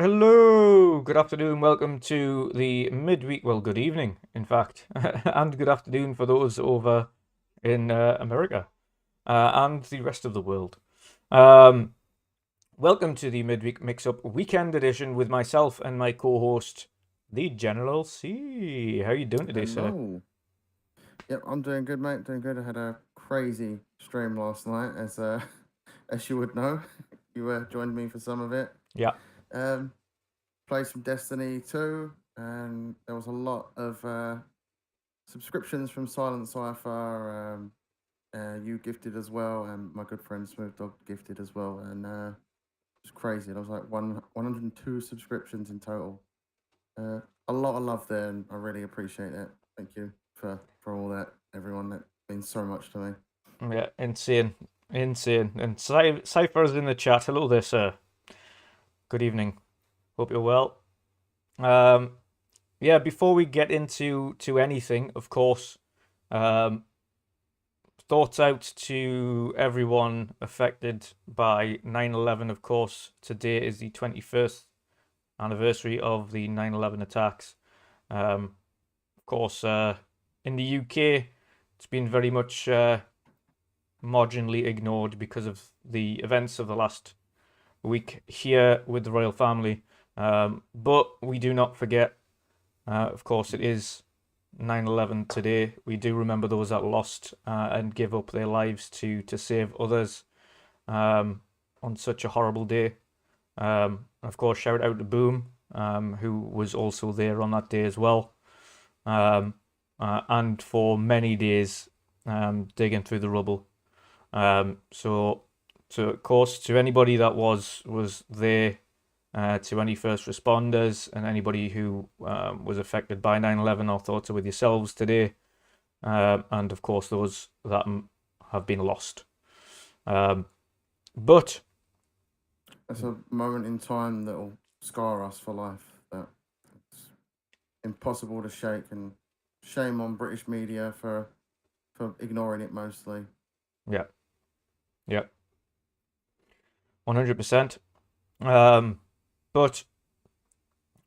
Hello, good afternoon, welcome to the midweek, well, good evening, in fact, and good afternoon for those over in America and the rest of the world. Welcome to the midweek mix-up weekend edition with myself and my co-host, the General C. How are you doing today, sir? Hello. Yep, I'm doing good, mate. Doing good. I had a crazy stream last night, as as you would know. You joined me for some of it. Yeah, Um, Played some Destiny 2, and there was a lot of subscriptions from Silent Cypher. You gifted as well, and my good friend Smooth Dog gifted as well, and it was crazy. There was like 102 subscriptions in total. A lot of love there, and I really appreciate it. Thank you for all that, everyone. That means so much to me. yeah, insane, insane. And Cypher's in the chat. Hello there, sir. Good evening. Hope you're well. Yeah, before we get into anything, of course, um, thoughts out to everyone affected by 9/11. Of course, today is the 21st anniversary of the 9/11 attacks. Of course, in the UK, it's been very much marginally ignored because of the events of the last week here with the royal family. But we do not forget. Of course, it is 9/11 today. We do remember those that lost and give up their lives to save others on such a horrible day. Of course, shout out to Boom, who was also there on that day as well. And for many days digging through the rubble. So of course, to anybody that was there, to any first responders and anybody who was affected by 9/11, our thoughts are with yourselves today, and of course those that have been lost. But That's a moment in time that will scar us for life. That it's impossible to shake, and shame on British media for ignoring it mostly. yeah, yeah, 100%. But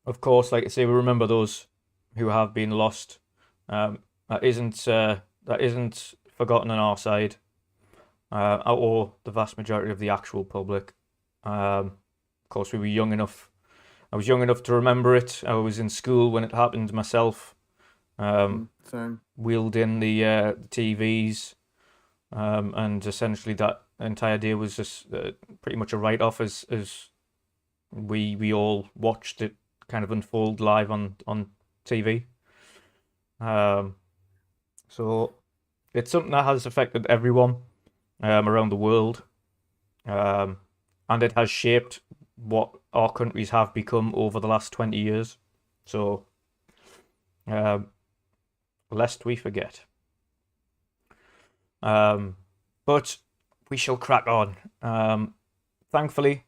of course, like I say, we remember those who have been lost. That isn't forgotten on our side, or the vast majority of the actual public. Of course, we were young enough. I was young enough to remember it. I was in school when it happened myself. Same. Wheeled in the TVs, and essentially that entire day was just pretty much a write-off as we all watched it kind of unfold live on TV. So it's something that has affected everyone around the world, and it has shaped what our countries have become over the last 20 years. So, lest we forget. But we shall crack on. Thankfully,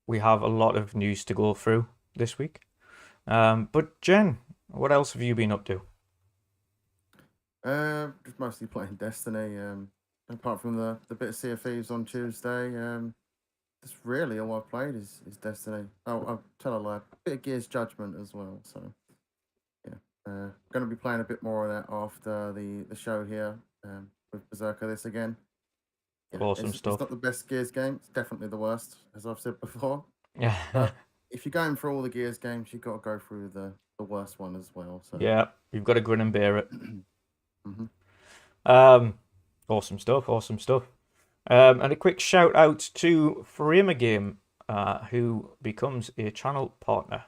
we have a lot of news to go through this week. But Jen, what else have you been up to? Just mostly playing Destiny. Apart from the bit of Sea of Thieves on Tuesday, that's really all I've played is Destiny. Oh, I'll tell a lie. A bit of Gears Judgment as well. So yeah, going to be playing a bit more of that after the show here with Berserker this again. Yeah, Awesome it's stuff. not the best Gears game. It's definitely the worst, as I've said before. Yeah, But if you're going for all the Gears games, you've got to go through the worst one as well. So yeah, you've got to grin and bear it. mm-hmm. Awesome stuff. Awesome stuff. And a quick shout out to Game, who becomes a channel partner.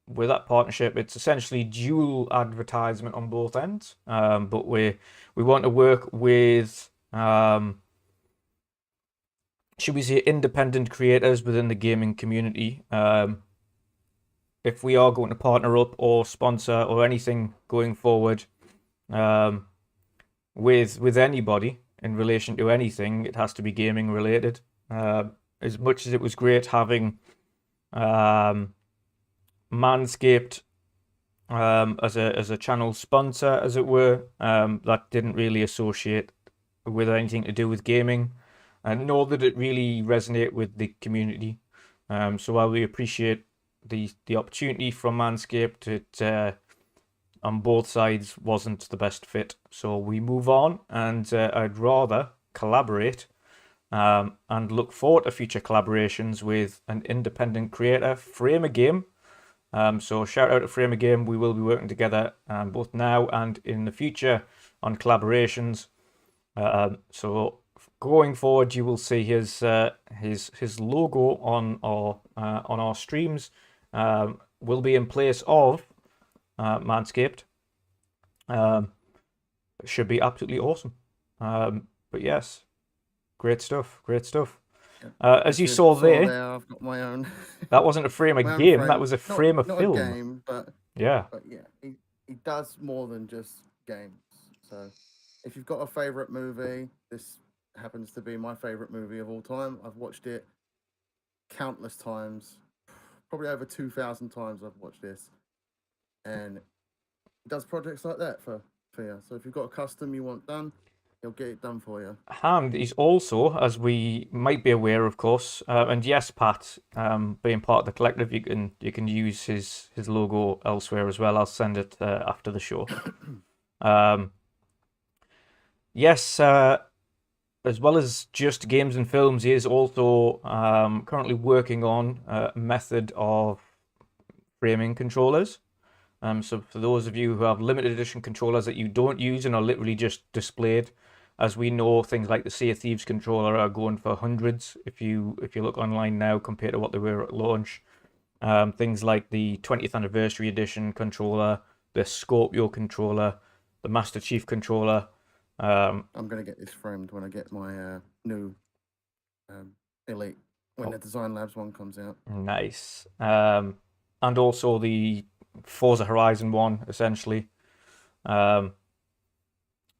With that partnership, it's essentially dual advertisement on both ends. But we want to work with, should we say, independent creators within the gaming community. If we are going to partner up or sponsor or anything going forward, with anybody in relation to anything, it has to be gaming related. As much as it was great having Manscaped as a channel sponsor, as it were, that didn't really associate with anything to do with gaming, and nor did it really resonate with the community. So while we appreciate the opportunity from Manscaped, it on both sides wasn't the best fit. So we move on, and I'd rather collaborate and look forward to future collaborations with an independent creator, Frame a Game. So shout out to Frame a Game. We will be working together both now and in the future on collaborations. So going forward, you will see his logo on our streams. Will be in place of Manscaped. Should be absolutely awesome. But yes, great stuff. Great stuff. As you saw there, I've got my own. that wasn't a frame of my own game. frame. That was a frame of not film. a game, but yeah. But yeah, he does more than just games. So if you've got a favorite movie, this happens to be my favorite movie of all time. I've watched it countless times, probably over 2,000 times. I've watched this, and he does projects like that for you. So if you've got a custom you want done, he'll get it done for you. And he's also, as we might be aware, of course, and yes, Pat, being part of the collective, you can use his logo elsewhere as well. I'll send it after the show. Yes, as well as just games and films, he is also currently working on a method of framing controllers. So for those of you who have limited edition controllers that you don't use and are literally just displayed, as we know, things like the Sea of Thieves controller are going for hundreds if you look online now compared to what they were at launch. Things like the 20th anniversary edition controller, the Scorpio controller, the Master Chief controller. I'm gonna get this framed when I get my new Elite when the Design Labs one comes out. Nice. And also the Forza Horizon one, essentially.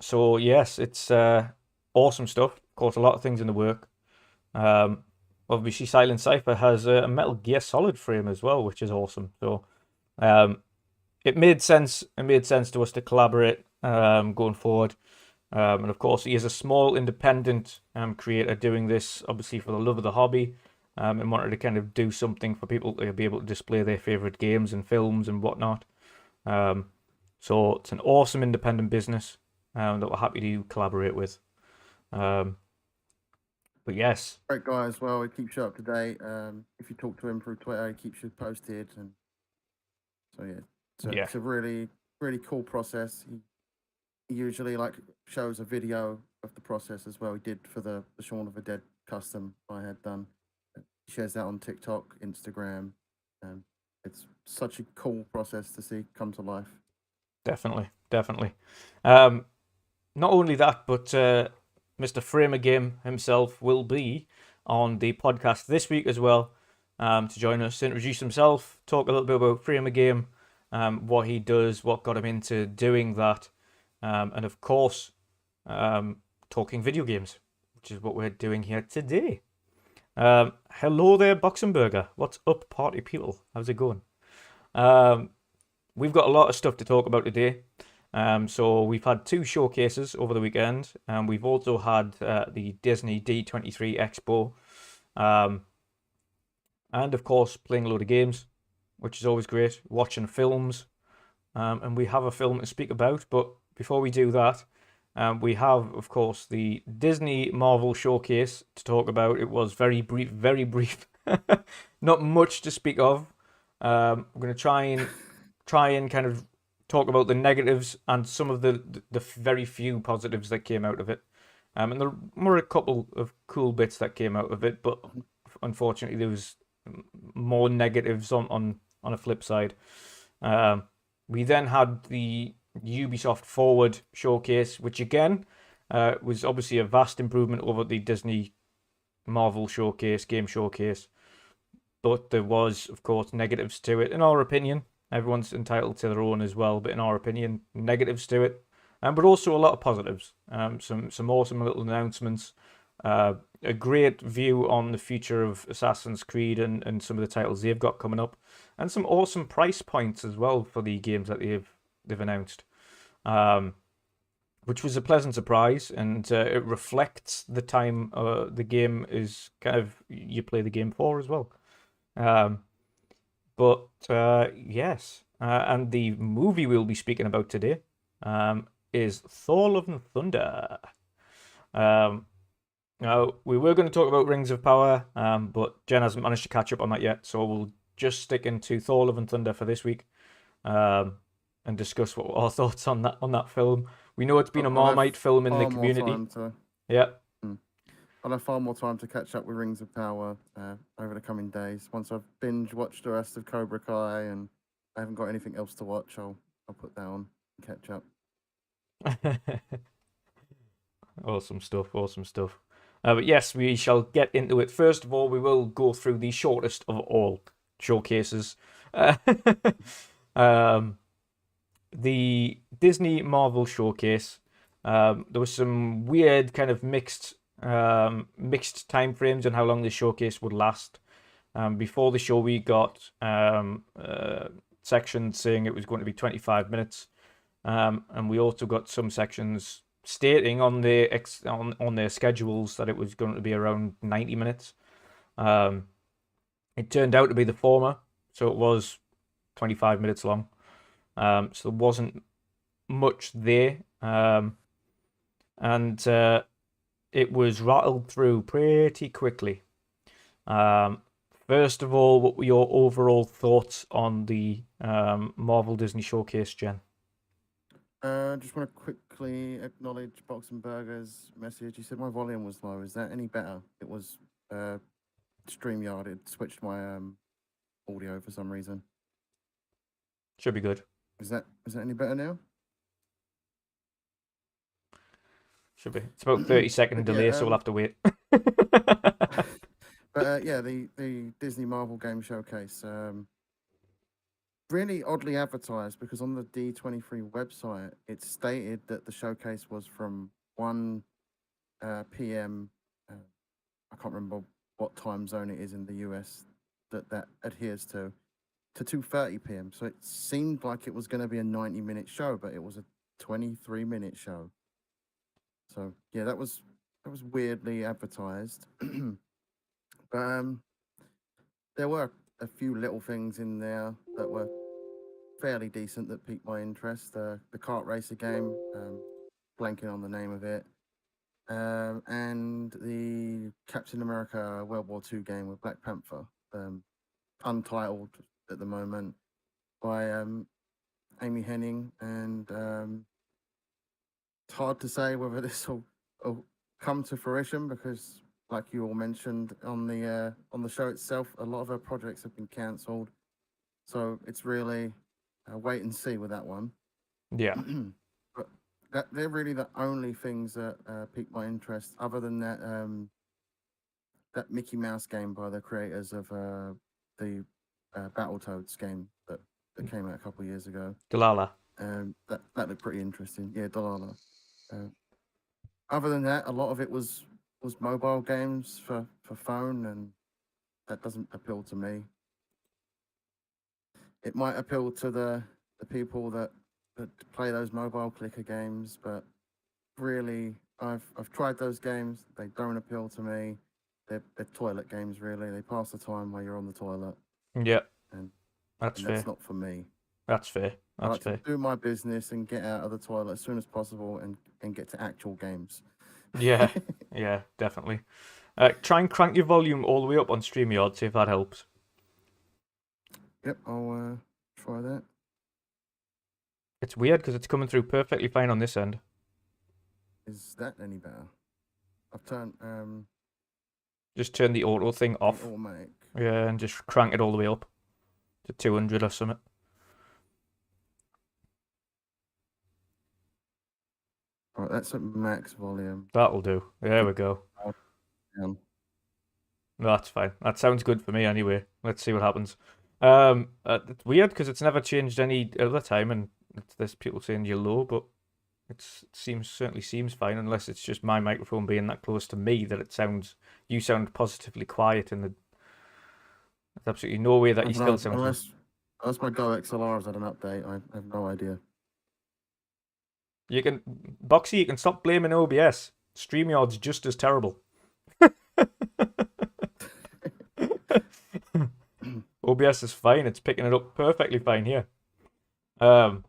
So yes, it's awesome stuff. Of course, a lot of things in the work. Obviously, Silent Cypher has a Metal Gear Solid frame as well, which is awesome. So it made sense. It made sense to us to collaborate going forward. And of course, he is a small independent creator doing this, obviously for the love of the hobby, and wanted to kind of do something for people to be able to display their favorite games and films and whatnot. So it's an awesome independent business that we're happy to collaborate with. But yes, great guy as well. He keeps you up to date. If you talk to him through Twitter, he keeps you posted, and so yeah, it's a really really cool process. He usually shows a video of the process as well. He did for the Shaun of the Dead custom I had done. He shares that on TikTok, Instagram. It's such a cool process to see come to life. Definitely. Not only that, but Mr. Framer Game himself will be on the podcast this week as well to join us, introduce himself, talk a little bit about Framer Game, what he does, what got him into doing that, and of course, talking video games, which is what we're doing here today. Hello there, Boxenberger. What's up, party people? How's it going? We've got a lot of stuff to talk about today. So we've had 2 showcases over the weekend, and we've also had the Disney D23 Expo, and of course playing a load of games, which is always great. Watching films, and we have a film to speak about. But before we do that, we have, of course, the Disney Marvel showcase to talk about. It was very brief, not much to speak of. I'm going to try and kind of talk about the negatives and some of the very few positives that came out of it. And there were a couple of cool bits that came out of it, but unfortunately there was more negatives on a flip side. We then had the Ubisoft Forward showcase, which again was obviously a vast improvement over the Disney Marvel showcase, game showcase. But there was, of course, negatives to it, in our opinion. Everyone's entitled to their own as well, but in our opinion, negatives to it. But also a lot of positives. Some awesome little announcements. A great view on the future of Assassin's Creed and some of the titles they've got coming up. And some awesome price points as well for the games that they've announced. Which was a pleasant surprise, and it reflects the time the game is kind of you play the game for as well. But yes, and the movie we'll be speaking about today is Thor: Love and Thunder. Now, we were going to talk about Rings of Power, but Jen hasn't managed to catch up on that yet, so we'll just stick into Thor: Love and Thunder for this week, and discuss what our thoughts on that film. We know it's been a I'll have Marmite film in the far more community. time to. Yeah, I'll have far more time to catch up with Rings of Power over the coming days. Once I've binge watched the rest of Cobra Kai and I haven't got anything else to watch, I'll put that on and catch up. awesome stuff, awesome stuff. But yes, we shall get into it. First of all, we will go through the shortest of all showcases. The Disney Marvel showcase. There was some weird kind of mixed time frames on how long the showcase would last. Before the show, we got sections saying it was going to be 25 minutes, and we also got some sections stating on their schedules that it was going to be around 90 minutes. It turned out to be the former, so it was 25 minutes long. So there wasn't much there, and it was rattled through pretty quickly. First of all, what were your overall thoughts on the Marvel Disney Showcase, Jen? Just want to quickly acknowledge Boxenberger's message. He said my volume was low. Is that any better? It was StreamYard. It switched my audio for some reason. Should be good. Is that any better now? Should be. It's about 30-second delay, so we'll have to wait. But yeah, the Disney Marvel Game Showcase. Really oddly advertised because on the D23 website, it stated that the showcase was from 1 p.m. I can't remember what time zone it is in the US that adheres to 2:30 p.m. So it seemed like it was going to be a 90-minute show, but it was a 23-minute show. So yeah, that was weirdly advertised. But there were a few little things in there that were fairly decent that piqued my interest. The kart racer game, blanking on the name of it, and the Captain America World War II game with Black Panther, untitled at the moment, by Amy Hennig, and it's hard to say whether this will come to fruition because, like you all mentioned on the show itself, a lot of her projects have been cancelled. So it's really wait and see with that one. Yeah. But they're really the only things that piqued my interest. Other than that, that Mickey Mouse game by the creators of the Battletoads game that came out a couple of years ago. Delilah. That looked pretty interesting. Yeah, Delilah. Other than that, a lot of it was mobile games for phone, and that doesn't appeal to me. It might appeal to the people that play those mobile clicker games, but really, I've tried those games. They don't appeal to me. They're toilet games, really. They pass the time while you're on the toilet. Yeah, and that's fair. That's not for me. That's fair. I like to do my business and get out of the toilet as soon as possible and get to actual games. Yeah, yeah, definitely. Try and crank your volume all the way up on StreamYard, see if that helps. Yep, I'll try that. It's weird because it's coming through perfectly fine on this end. Is that any better? I've turned just turn the auto thing off. Automatic. Yeah, and just crank it all the way up to 200 or something. All right, that's at max volume. That'll do. There we go. That's fine. That sounds good for me anyway. Let's see what happens. It's weird because it's never changed any other time, and there's people saying you're low, but it certainly seems fine, unless it's just my microphone being that close to me that you sound positively quiet, and there's absolutely no way that you still sound. Unless my GoXLR has had an update, I have no idea. Boxy, you can stop blaming OBS. StreamYard's just as terrible. OBS is fine. It's picking it up perfectly fine here. Um,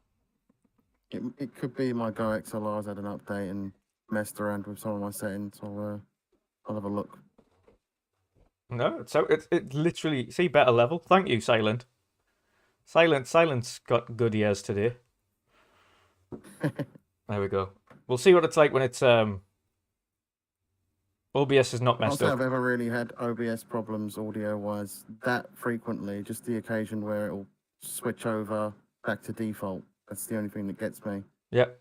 It could be my Go XLR's had an update and messed around with some of my settings. I'll have a look. no, it's literally see better level. Thank you, Silent. Silent's got good ears today. There we go. We'll see what it's like when it's OBS is not I don't messed think up. I've ever really had OBS problems audio-wise that frequently. Just the occasion where it'll switch over back to default. That's the only thing that gets me. Yep.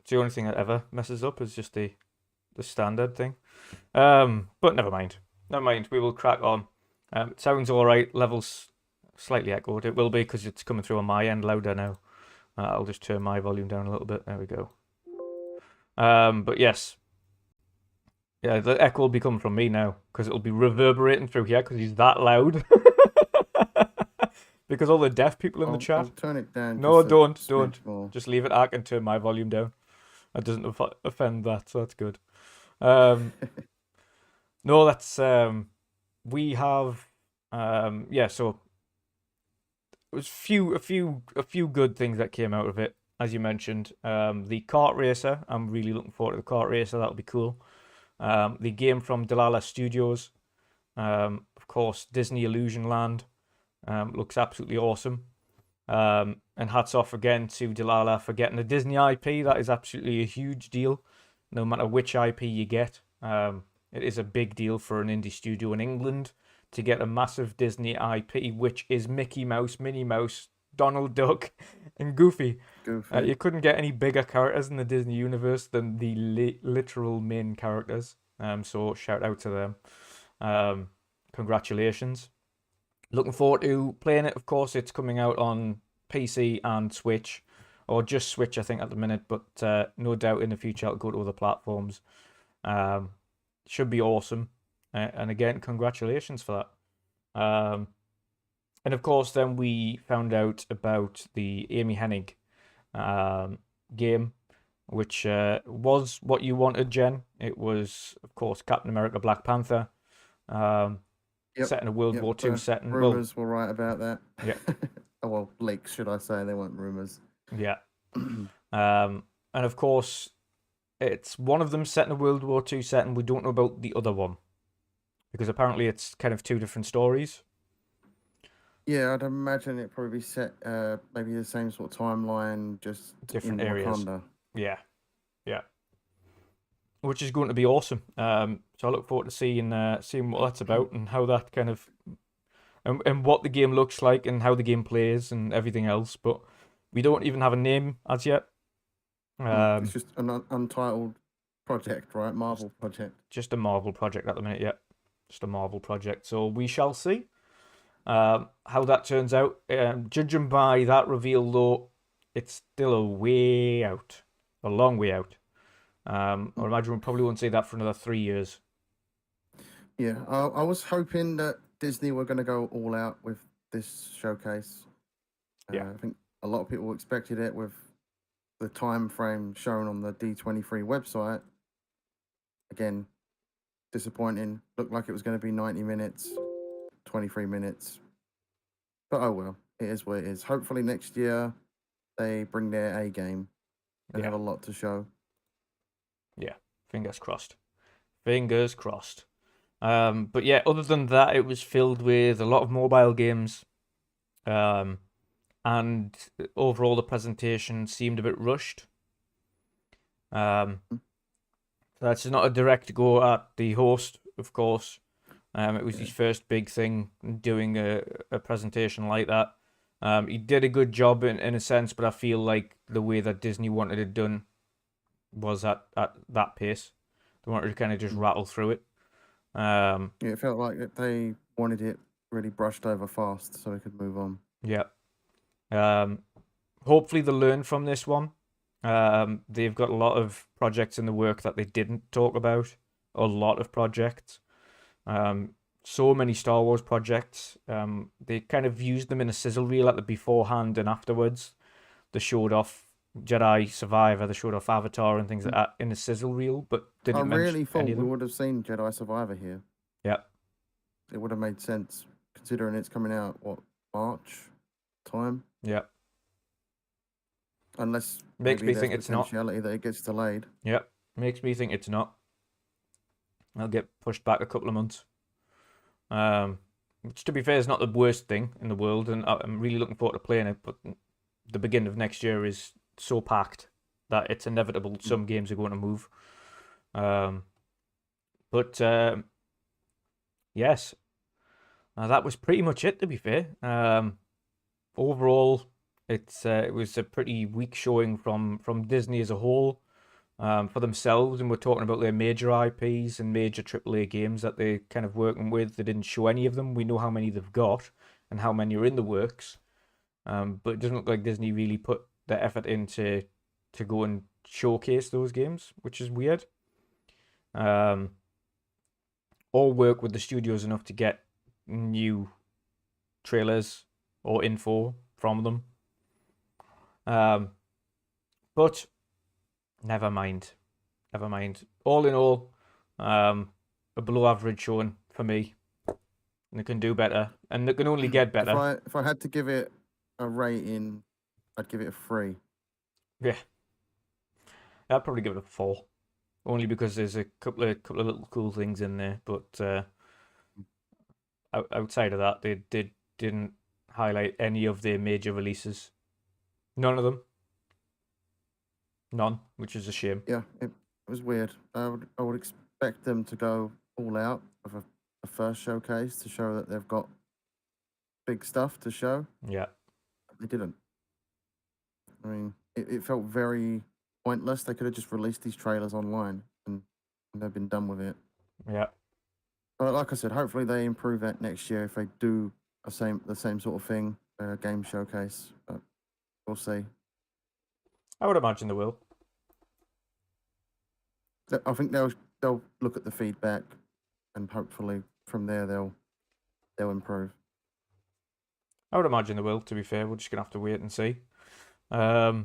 It's the only thing that ever messes up is just the standard thing. But never mind. Never mind. We will crack on. It sounds all right. Levels slightly echoed. It will be because it's coming through on my end louder now. I'll just turn my volume down a little bit. There we go. But yes. Yeah, the echo will be coming from me now because it'll be reverberating through here because he's that loud. Because all the deaf people in the chat. I'll turn it down. No, just a don't. smidge more. Just leave it. I can turn my volume down. That doesn't offend that, so that's good. No, that's we have yeah. So it was a few good things that came out of it, as you mentioned. The kart racer. I'm really looking forward to the kart racer. That'll be cool. The game from Delilah Studios. Of course, Disney Illusion Land. Looks absolutely awesome. And hats off again to Delilah for getting a Disney IP. That is absolutely a huge deal, no matter which IP you get. It is a big deal for an indie studio in England to get a massive Disney IP, which is Mickey Mouse, Minnie Mouse, Donald Duck, and Goofy. You couldn't get any bigger characters in the Disney universe than the literal main characters. So shout out to them. Congratulations. Looking forward to playing it. Of course, it's coming out on PC and Switch, or just Switch, I think, at the minute. But no doubt in the future it'll go to other platforms. Should be awesome. And again, congratulations for that. And of course, then we found out about the Amy Hennig game, which was what you wanted, Jen. It was, of course, Captain America, Black Panther. Set in a World War II setting. Rumors were right about that. Yeah. Oh, well, leaks, should I say? They weren't rumors. Yeah. And of course, it's one of them set in a World War II setting. We don't know about the other one because apparently it's kind of two different stories. Yeah, I'd imagine it'd probably be set maybe the same sort of timeline, just different in areas. Wakanda. Yeah. Which is going to be awesome. So I look forward to seeing what that's about and how that kind of and what the game looks like and how the game plays and everything else. But we don't even have a name as yet. It's just an untitled project, right? Marvel project. Just a Marvel project at the minute, yeah. Just a Marvel project. So we shall see how that turns out. Judging by that reveal, though, it's still a way out. A long way out. I imagine we probably won't see that for another 3 years. Yeah, I was hoping that Disney were going to go all out with this showcase. Yeah. I think a lot of people expected it with the time frame shown on the D23 website. Again, disappointing. Looked like it was going to be 90 minutes, 23 minutes. But oh well, it is what it is. Hopefully next year they bring their A game and have a lot to show. Yeah, fingers crossed. Fingers crossed. But yeah, other than that, it was filled with a lot of mobile games. And overall, the presentation seemed a bit rushed. That's not a direct go at the host, of course. It was his first big thing doing a presentation like that. He did a good job in a sense, but I feel like the way that Disney wanted it done was at that pace. They wanted to kind of just rattle through it. Yeah, it felt like they wanted it really brushed over fast so we could move on. Yeah. Hopefully they learn from this one. They've got a lot of projects in the work that they didn't talk about. A lot of projects. So many Star Wars projects. They kind of used them in a sizzle reel at the beforehand and afterwards. They showed off Jedi Survivor, they showed off Avatar and things like that in a sizzle reel, but didn't mention really thought any of we them. would have seen Jedi Survivor here. Yeah. It would have made sense, considering it's coming out, March time, Yeah. unless Makes maybe me there's think it's not. potentiality that it gets delayed. Yeah. Makes me think it's not. I'll get pushed back a couple of months. Which, to be fair, is not the worst thing in the world, and I'm really looking forward to playing it. But the beginning of next year is so packed that it's inevitable some games are going to move. But yes, that was pretty much it. To be fair, overall, it was a pretty weak showing from Disney as a whole. For themselves, and we're talking about their major IPs and major AAA games that they're kind of working with. They didn't show any of them. We know how many they've got and how many are in the works. But it doesn't look like Disney really put the effort into to go and showcase those games, which is weird. Or work with the studios enough to get new trailers or info from them. But never mind. Never mind. All in all, a below average showing for me. And they can do better. And they can only get better. If I had to give it a rating, I'd give it a 3. Yeah. I'd probably give it a 4. Only because there's a couple of little cool things in there. But outside of that, they didn't highlight any of their major releases. None of them. None, which is a shame. Yeah, it was weird. I would expect them to go all out of a first showcase to show that they've got big stuff to show. Yeah. They didn't. I mean, it felt very pointless. They could have just released these trailers online and they've been done with it. Yeah. But like I said, hopefully they improve that next year if they do the same sort of thing, game showcase. But we'll see. I would imagine they will. I think they'll look at the feedback, and hopefully from there they'll improve. I would imagine they will, to be fair. We're just going to have to wait and see. But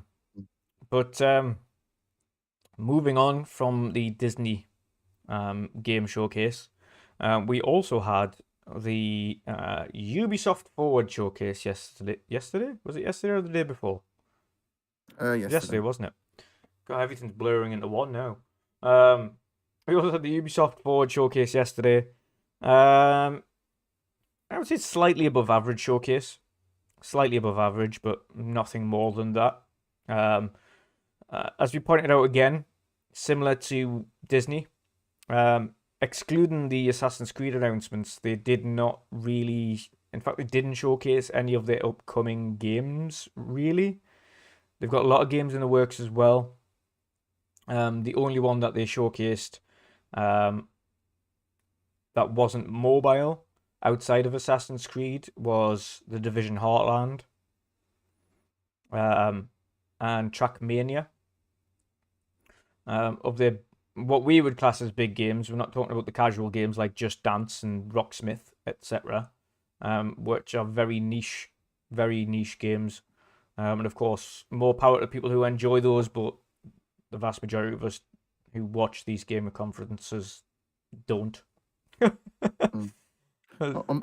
moving on from the Disney game showcase, we also had the Ubisoft Forward showcase yesterday. Yesterday? Was it yesterday or the day before? Yesterday, wasn't it? God, everything's blurring into one now. We also had the Ubisoft Forward showcase yesterday. I would say slightly above average showcase. Slightly above average, but nothing more than that. As we pointed out again, similar to Disney, excluding the Assassin's Creed announcements, they did not really... In fact, they didn't showcase any of their upcoming games, really. They've got a lot of games in the works as well. The only one that they showcased that wasn't mobile outside of Assassin's Creed was The Division Heartland and Trackmania. Of their what we would class as big games, we're not talking about the casual games like Just Dance and Rocksmith, etc., which are very niche games. And of course, more power to people who enjoy those, but the vast majority of us who watch these gamer conferences don't. I'm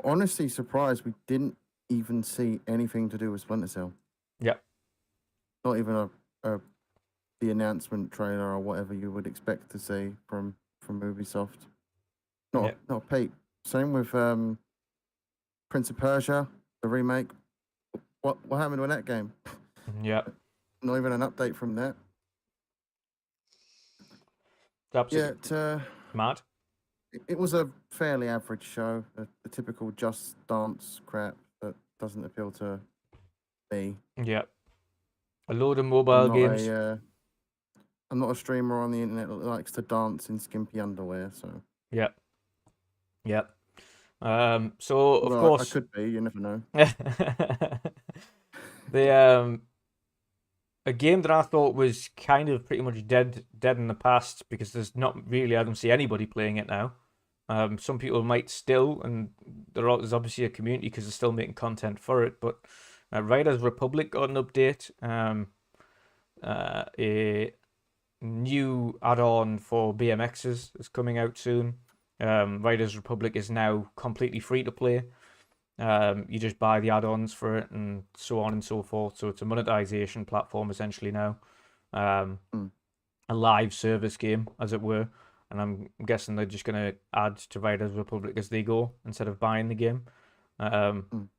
honestly surprised we didn't even see anything to do with Splinter Cell. Yeah. Not even the announcement trailer or whatever you would expect to see from Ubisoft. Not a peep. Same with Prince of Persia, the remake. What happened with that game? Yeah. Not even an update from that. Absolutely mad. It was a fairly average show, the typical Just Dance crap that doesn't appeal to me. Yeah. A load of mobile games. I'm not a streamer on the internet that likes to dance in skimpy underwear, so. Yeah. Yeah. So of course I could be. You never know. A game that I thought was kind of pretty much dead in the past because there's not really, I don't see anybody playing it now. Some people might still, and there's obviously a community because they're still making content for it. But Riders Republic got an update. A new add-on for BMXs is coming out soon. Riders Republic is now completely free to play. You just buy the add-ons for it and so on and so forth. So it's a monetization platform essentially now. Mm. A live service game, as it were. And I'm guessing they're just going to add to Riders Republic as they go instead of buying the game. Mm.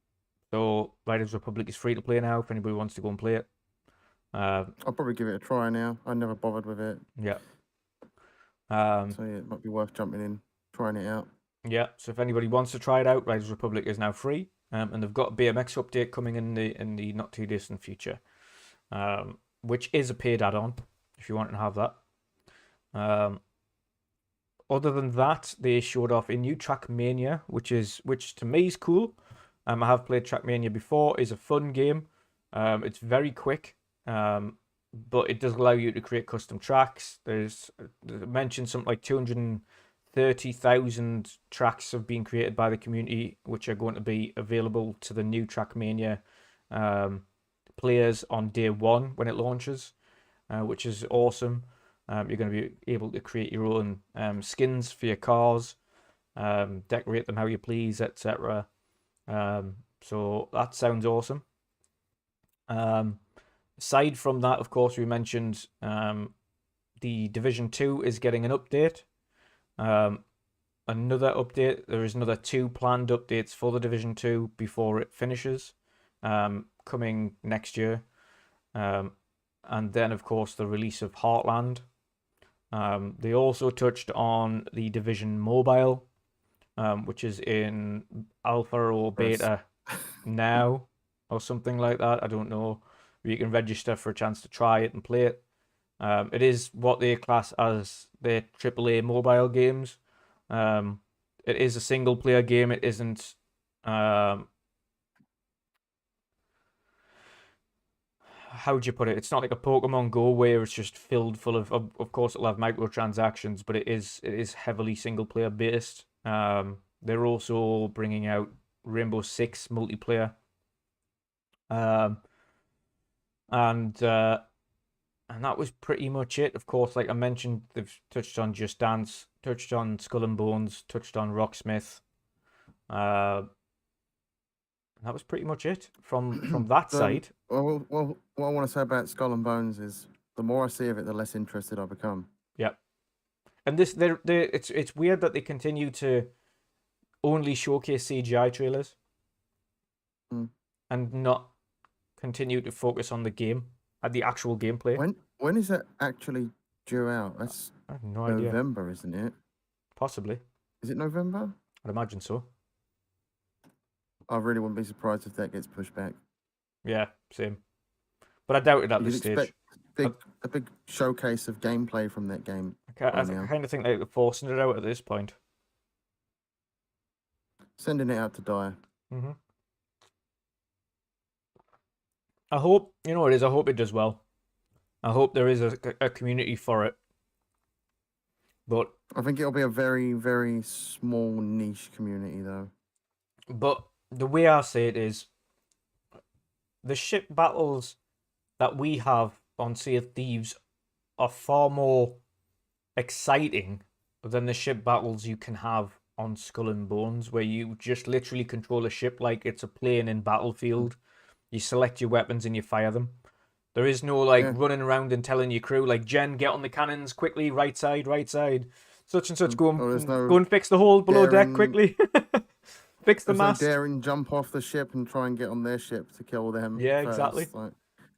So Riders Republic is free to play now if anybody wants to go and play it. I'll probably give it a try now. I never bothered with it. Yeah. So yeah, it might be worth jumping in, trying it out. Yeah. So if anybody wants to try it out, Riders Republic is now free, and they've got a BMX update coming in the not too distant future, which is a paid add-on if you want to have that. Other than that, they showed off a new Trackmania, which to me is cool. I have played Trackmania before. It's a fun game. It's very quick, but it does allow you to create custom tracks. There's mentioned something like 230,000 tracks have been created by the community, which are going to be available to the new Trackmania players on day one when it launches, which is awesome. You're going to be able to create your own skins for your cars, decorate them how you please, etc. So that sounds awesome. Aside from that, of course, we mentioned the Division 2 is getting an update. Another update. There is another 2 planned updates for the Division 2 before it finishes, coming next year. And then, of course, the release of Heartland. They also touched on the Division Mobile, which is in alpha or beta now, or something like that. I don't know. You can register for a chance to try it and play it. It is what they class as their AAA mobile games. It is a single player game. It isn't. How would you put it? It's not like a Pokemon Go where it's just filled full of course it'll have microtransactions, but it is heavily single player based. They're also bringing out Rainbow Six multiplayer. And that was pretty much it. Of course, like I mentioned, they've touched on Just Dance, touched on Skull and Bones, touched on Rocksmith. That was pretty much it from that side. Well, what I want to say about Skull and Bones is the more I see of it, the less interested I become. Yep. And it's weird that they continue to only showcase CGI trailers and not continue to focus on the game and the actual gameplay. When is it actually due out? That's I have no idea. November, isn't it? Possibly. Is it November? I'd imagine so. I really wouldn't be surprised if that gets pushed back. Yeah, same. But I doubt it at this stage. A big showcase of gameplay from that game. I kind of think they're forcing it out at this point. Sending it out to die. Mm-hmm. I hope, you know what it is, I hope it does well. I hope there is a community for it. But I think it'll be a very, very small niche community, though. But the way I say it is, the ship battles that we have on Sea of Thieves are far more exciting than the ship battles you can have on Skull and Bones, where you just literally control a ship like it's a plane in Battlefield. You select your weapons and you fire them. There is no running around and telling your crew like, Jen, get on the cannons quickly, right side, such and such. Go and fix the hole below deck quickly. Fix the mast. No daring jump off the ship and try and get on their ship to kill them. Yeah, first. Exactly.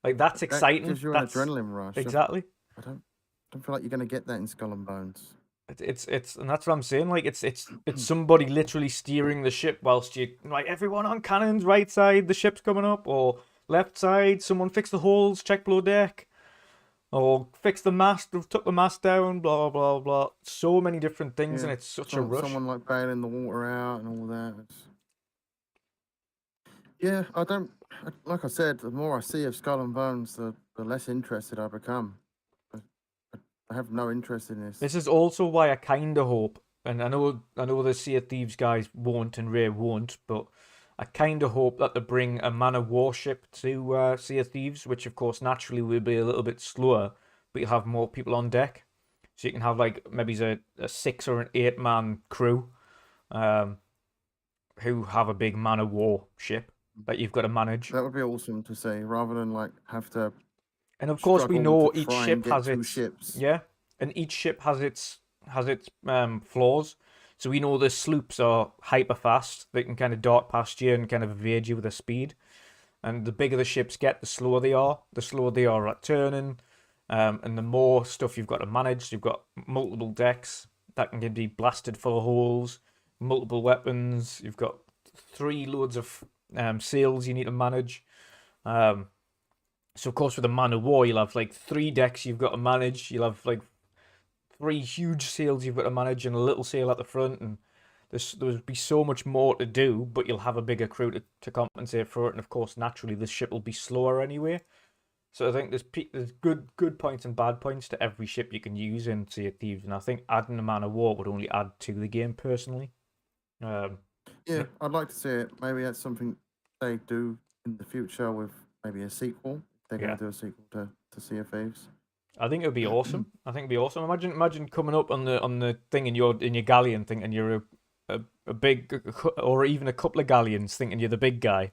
Like that's exciting. That gives you an adrenaline rush. Exactly. I don't feel like you're gonna get that in Skull and Bones. It's and that's what I'm saying. Like it's somebody literally steering the ship whilst you like everyone on cannons, right side, the ship's coming up, or left side, someone fix the holes, check below deck, or fix the mast, took the mast down, blah blah blah. So many different things, and it's such a rush. Someone like bailing the water out and all that. Yeah, I don't. Like I said, the more I see of Skull and Bones, the less interested I become. I have no interest in this. This is also why I kind of hope, and I know the Sea of Thieves guys won't and Ray won't, but I kind of hope that they bring a man of war ship to Sea of Thieves, which of course naturally will be a little bit slower, but you'll have more people on deck, so you can have like maybe a 6 or an 8 man crew, who have a big man of war ship that you've got to manage. That would be awesome to see, rather than like have to And of course, we struggle to know each try and ship get has two its ships. yeah, and each ship has its flaws. So we know the sloops are hyper fast; they can kind of dart past you and kind of evade you with their speed. And the bigger the ships get, the slower they are. The slower they are at turning, and the more stuff you've got to manage. You've got multiple decks that can be blasted full of holes, multiple weapons. You've got 3 loads of sails you need to manage. So of course, with a man of war, you'll have like 3 decks you've got to manage. You'll have like 3 huge sails you've got to manage and a little sail at the front, and there'll be so much more to do. But you'll have a bigger crew to compensate for it, and of course, naturally, the ship will be slower anyway. So I think there's good points and bad points to every ship you can use in Sea of Thieves, and I think adding a man of war would only add to the game personally. Yeah, I'd like to see it. Maybe that's something they do in the future with maybe a sequel. They're Yeah. going to do a sequel to Sea of Thieves. I think it would be awesome. I think it'd be awesome. Imagine coming up on the thing in your galleon thinking you're a big, or even a couple of galleons thinking you're the big guy,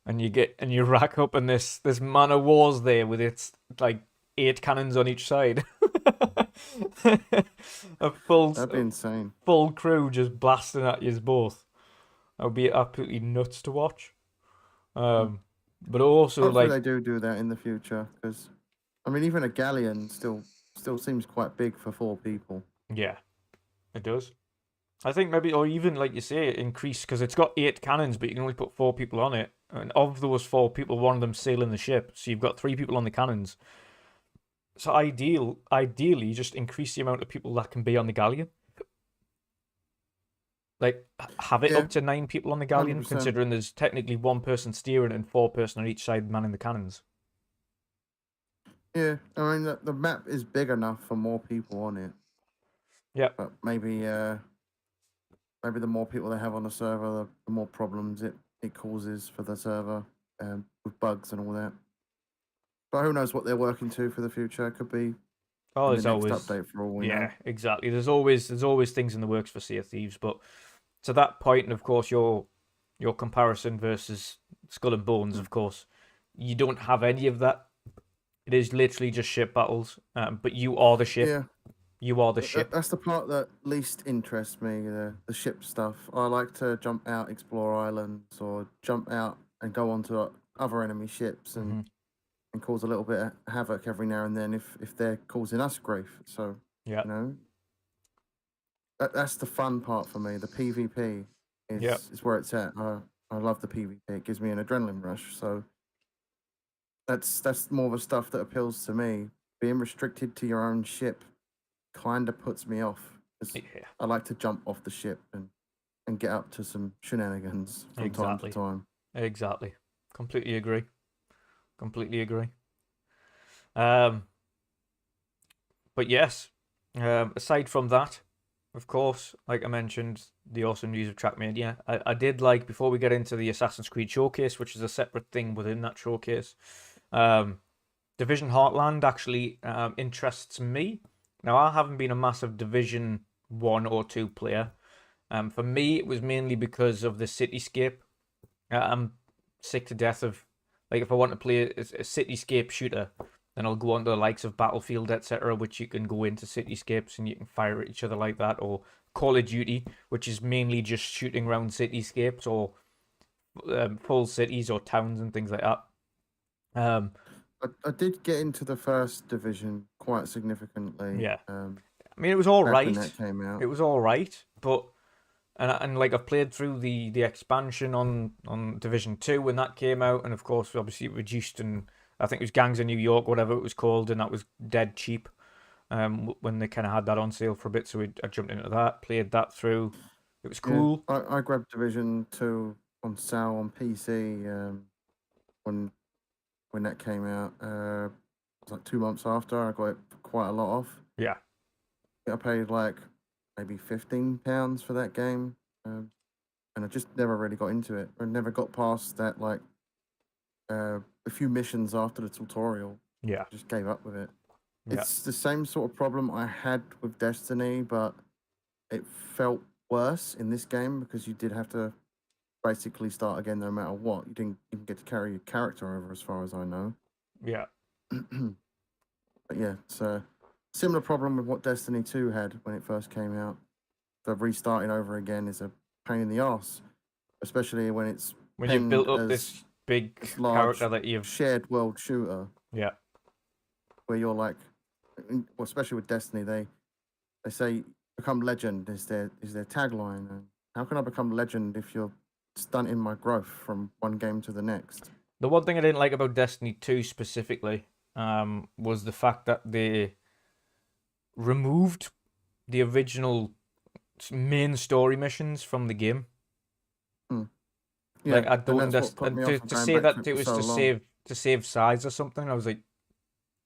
and you rack up and this man of war's there with its like 8 cannons on each side. That'd be insane. Full crew just blasting at you both. That would be absolutely nuts to watch. But also Hopefully like they do that in the future, because I mean, even a galleon still seems quite big for 4 people. yeah, it does. I think maybe, or even like you say, increase because it's got 8 cannons, but you can only put 4 people on it. And of those 4 people, one of them sailing the ship, so you've got 3 people on the cannons. So ideally, just increase the amount of people that can be on the galleon. Like have it Yeah, up to 9 people on the galleon, 100%. considering there's technically 1 person steering and 4 person on each side manning the cannons. Yeah, I mean the map is big enough for more people on it. Yeah, But maybe the more people they have on the server, the more problems it causes for the server, with bugs and all that. But who knows what they're working to for the future? It could be oh, in there's the next always update for all we know. yeah, exactly. There's always things in the works for Sea of Thieves, but to that point, and of course, your comparison versus Skull and Bones, of course, you don't have any of that. It is literally just ship battles, but you are the ship. Yeah, You are the ship. that's the part that least interests me, the ship stuff. I like to jump out, explore islands, or jump out and go onto other enemy ships and cause a little bit of havoc every now and then if they're causing us grief. So, Yeah, you know, that's the fun part for me. The PvP yeah, is where it's at. I love the PvP. It gives me an adrenaline rush. So that's more of the stuff that appeals to me. Being restricted to your own ship kind of puts me off, because yeah. I like to jump off the ship and get up to some shenanigans from time to Exactly. time. Exactly. Completely agree. Completely agree. Um, but yes, aside from that, of course, like I mentioned, the awesome news of Trackmania. I did like, before we get into the Assassin's Creed showcase, which is a separate thing within that showcase, Division Heartland actually interests me. Now, I haven't been a massive Division 1 or 2 player. For me, it was mainly because of the cityscape. I'm sick to death of, like, if I want to play a cityscape shooter, then I'll go on to the likes of Battlefield, etc., which you can go into cityscapes and you can fire at each other like that, or Call of Duty, which is mainly just shooting around cityscapes or full cities or towns and things like that. I did get into the first division quite significantly. Yeah. I mean, it was all Back when right. that came out. It was all right, but and like I've played through the expansion on Division 2 when that came out, and of course, obviously it reduced, and I think it was Gangs of New York, whatever it was called, and that was dead cheap. When they kind of had that on sale for a bit, so I jumped into that, played that through. It was cool. Yeah, I grabbed Division 2 on sale on PC, when that came out. It was like 2 months after. I got it for quite a lot off. Yeah. I paid like maybe £15 for that game, and I just never really got into it. I never got past that, like, a few missions after the tutorial. Yeah. I just gave up with it. Yeah. It's the same sort of problem I had with Destiny, but it felt worse in this game because you did have to basically start again no matter what. You didn't even get to carry your character over, as far as I know. Yeah. But yeah, it's a similar problem with what Destiny 2 had when it first came out. The restarting over again is a pain in the ass, especially when it's When you've penned built up as this big this large character that you've shared world shooter, yeah. where you're like, well, especially with Destiny, they say become legend is their tagline. And how can I become legend if you're stunting my growth from one game to the next? The one thing I didn't like about Destiny 2 specifically was the fact that they removed the original main story missions from the game. Yeah, Like I and don't that's what put understand me off of to going say back to that it it for was so long. to save size or something. I was like,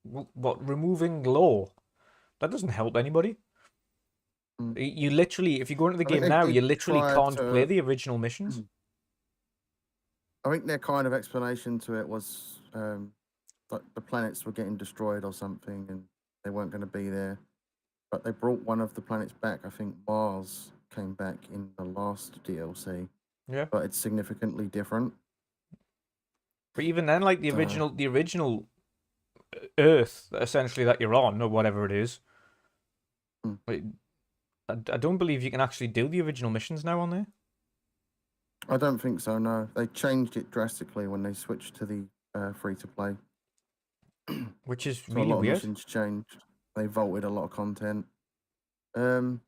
what? Removing lore? That doesn't help anybody. Mm. You literally, if you go into the I think game they now, did you literally try can't play to. the original missions. I think their kind of explanation to it was like the planets were getting destroyed or something, and they weren't going to be there. But they brought one of the planets back. I think Mars came back in the last DLC, Yeah. but it's significantly different. But even then, like So the original Earth, essentially that you're on or whatever it is, mm, like, I don't believe you can actually do the original missions now on there. I don't think so. No, they changed it drastically when they switched to the free to play. Which is So a really lot of weird. missions changed. They vaulted a lot of content. Um,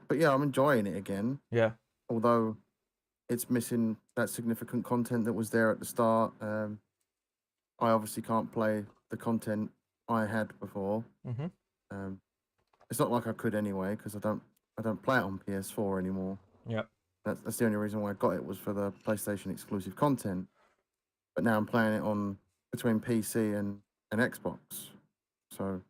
but yeah, I'm enjoying it again. Yeah. Although it's missing that significant content that was there at the start. I obviously can't play the content I had before. Mm-hmm. Um, it's not like I could anyway because I don't play it on PS4 anymore. Yeah. That's the only reason why I got it was for the PlayStation exclusive content. But now I'm playing it on between PC and Xbox. So,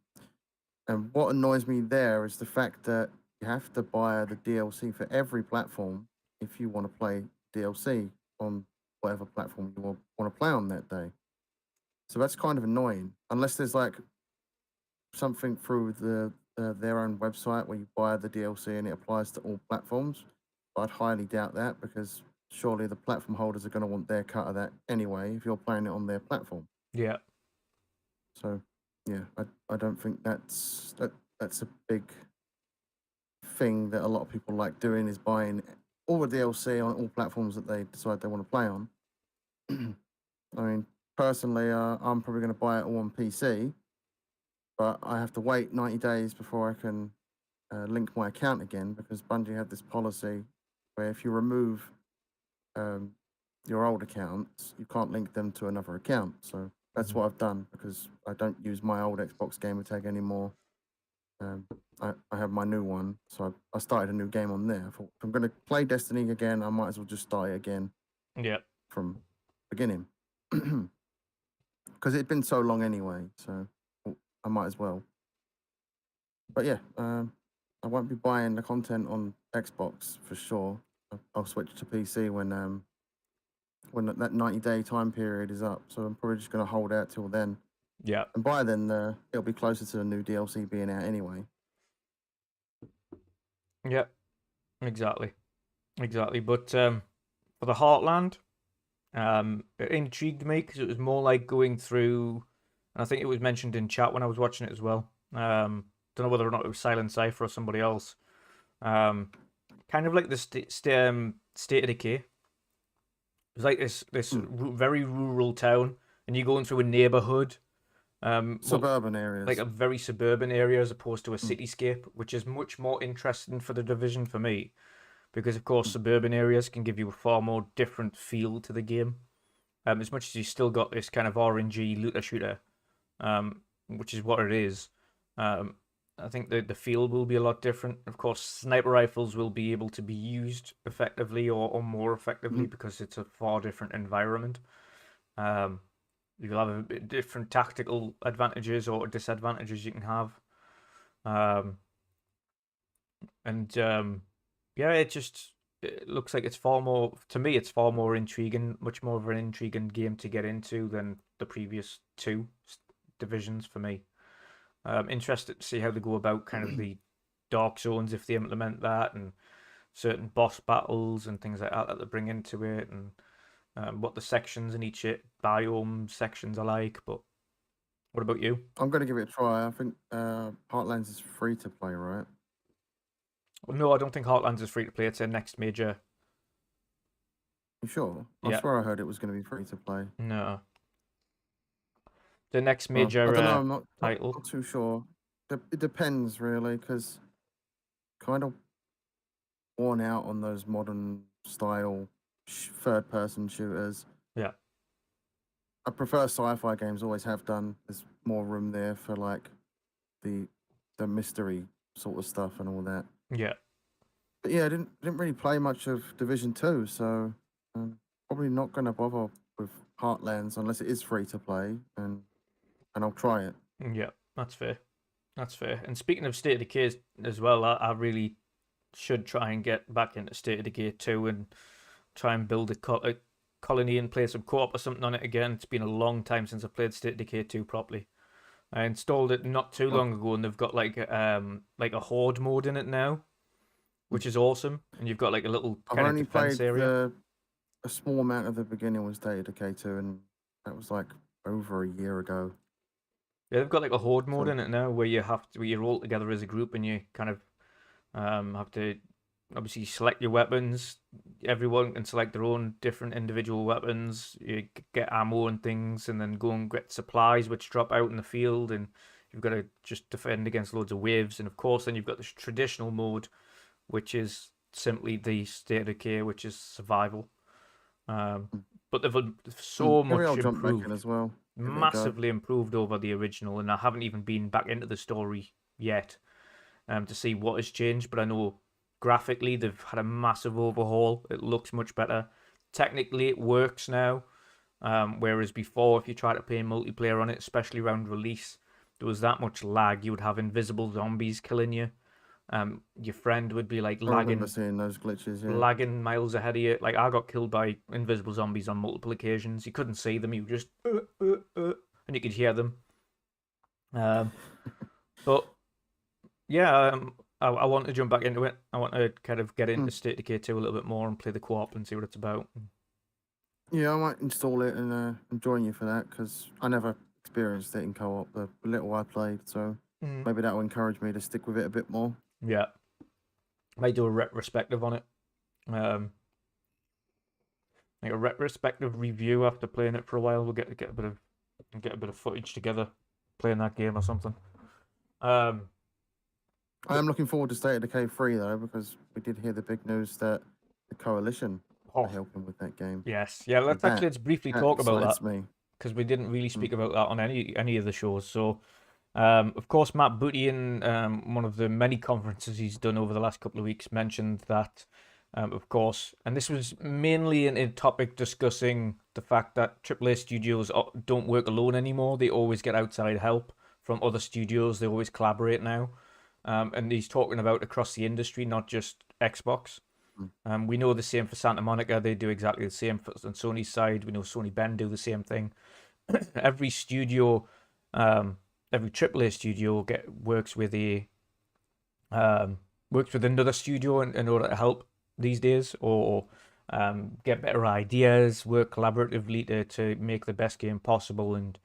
and what annoys me there is the fact that you have to buy the DLC for every platform if you want to play DLC on whatever platform you want to play on that day. So that's kind of annoying, unless there's like something through their own website where you buy the DLC and it applies to all platforms. But I'd highly doubt that because surely the platform holders are going to want their cut of that anyway if you're playing it on their platform. Yeah. So yeah, I don't think that's a big thing that a lot of people like doing is buying all the DLC on all platforms that they decide they want to play on. I mean, personally, I'm probably going to buy it all on PC, but I have to wait 90 days before I can link my account again because Bungie had this policy where if you remove your old accounts, you can't link them to another account. So that's what I've done because I don't use my old Xbox gamer tag anymore. I have my new one, so I started a new game on there. I thought if I'm going to play Destiny again, I might as well just start it again Yeah. from beginning because it'd been so long anyway. So I might as well. But yeah, I won't be buying the content on Xbox for sure. I'll switch to PC when that 90-day time period is up. So I'm probably just going to hold out till then. Yeah. And by then, it'll be closer to the new DLC being out anyway. Yeah. Exactly. Exactly. But for the Heartland, it intrigued me because it was more like going through, and I think it was mentioned in chat when I was watching it as well. Don't know whether or not it was Silent Cypher or somebody else. Kind of like the State of Decay. It was like this very rural town, and you're going through a neighborhood. Suburban Like areas. a very suburban area as opposed to a cityscape, which is much more interesting for the division for me, because of course suburban areas can give you a far more different feel to the game. As much as you still got this kind of RNG looter shooter, which is what it is. I think the feel will be a lot different. Of course, sniper rifles will be able to be used effectively or more effectively because it's a far different environment. You'll have a bit different tactical advantages or disadvantages you can have. Yeah, it looks like it's far more, to me, it's far more intriguing, much more of an intriguing game to get into than the previous two divisions for me. Interested to see how they go about kind of the dark zones if they implement that, and certain boss battles and things like that that they bring into it, and what the sections in each biome sections are like. But what about you? I'm going to give it a try. I think Heartlands is free to play, right? Well, no, I don't think Heartlands is free to play. It's their next major. You sure? I Yeah, swear I heard it was going to be free to play. no, the next Well, I don't know. major I'm not title. too sure. It depends, really, because kind of worn out on those modern style third-person shooters. Yeah, I prefer sci-fi games. Always have done. There's more room there for like the mystery sort of stuff and all that. yeah. But yeah, I didn't really play much of Division 2, so probably not going to bother with Heartlands unless it is free to play, and I'll try it. Yeah, that's fair. That's fair. And speaking of State of Decay as well, I really should try and get back into State of Decay 2 and try and build a colony and play some co-op or something on it again. It's been a long time since I played State of Decay 2 properly. I installed it not too long ago, and they've got like a horde mode in it now, which is awesome. And you've got like a little I've kind of only defense played area. a small amount of the beginning with State of Decay 2, and that was like over a year ago. Yeah, they've got like a horde mode So- in it now, where you're all together as a group, and you kind of have to obviously select your weapons. Everyone can select their own different individual weapons. You get ammo and things, and then go and get supplies which drop out in the field, and you've got to just defend against loads of waves. And of course, then you've got this traditional mode, which is simply the State of Decay, which is survival. But they've so Maybe much I'll jump back in improved, as well. Give it a go. massively improved over the original, and I haven't even been back into the story yet to see what has changed. But I know graphically they've had a massive overhaul. It looks much better. Technically, it works now. Whereas before, if you try to play multiplayer on it, especially around release, there was that much lag. You would have invisible zombies killing you. Your friend would be like I remember lagging seeing those glitches. Yeah. lagging miles ahead of you. Like, I got killed by invisible zombies on multiple occasions. You couldn't see them. You just and you could hear them. But yeah, I want to jump back into it. I want to kind of get into State of Decay 2 a little bit more and play the co-op and see what it's about. Yeah, I might install it and join you for that, because I never experienced it in co-op. The little I played, so maybe that will encourage me to stick with it a bit more. Yeah, might do a retrospective on it. Like a retrospective review after playing it for a while. We'll get a bit of footage together playing that game or something. I am looking forward to State of Decay 3 though, because we did hear the big news that the Coalition are helping with that game. Yes, yeah. Let's briefly talk about that, because we didn't really speak about that on any of the shows. So, of course, Matt Booty in one of the many conferences he's done over the last couple of weeks mentioned that, of course, and this was mainly a topic discussing the fact that AAA studios don't work alone anymore. They always get outside help from other studios. They always collaborate now. And he's talking about across the industry, not just Xbox. We know the same for Santa Monica. They do exactly the same on Sony's side. We know Sony Bend do the same thing. Every studio, every AAA studio works with another studio in order to help these days, or get better ideas, work collaboratively to make the best game possible. And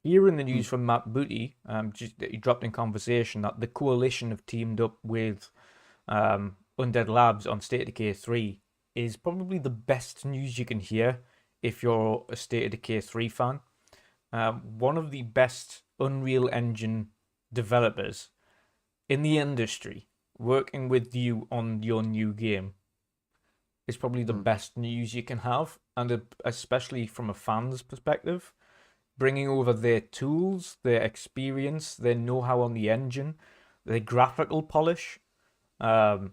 hearing the news from Matt Booty, he dropped in conversation that the Coalition have teamed up with Undead Labs on State of Decay 3 is probably the best news you can hear if you're a State of Decay 3 fan. One of the best Unreal Engine developers in the industry working with you on your new game is probably the best news you can have, and especially from a fan's perspective. Bringing over their tools, their experience, their know-how on the engine, their graphical polish. That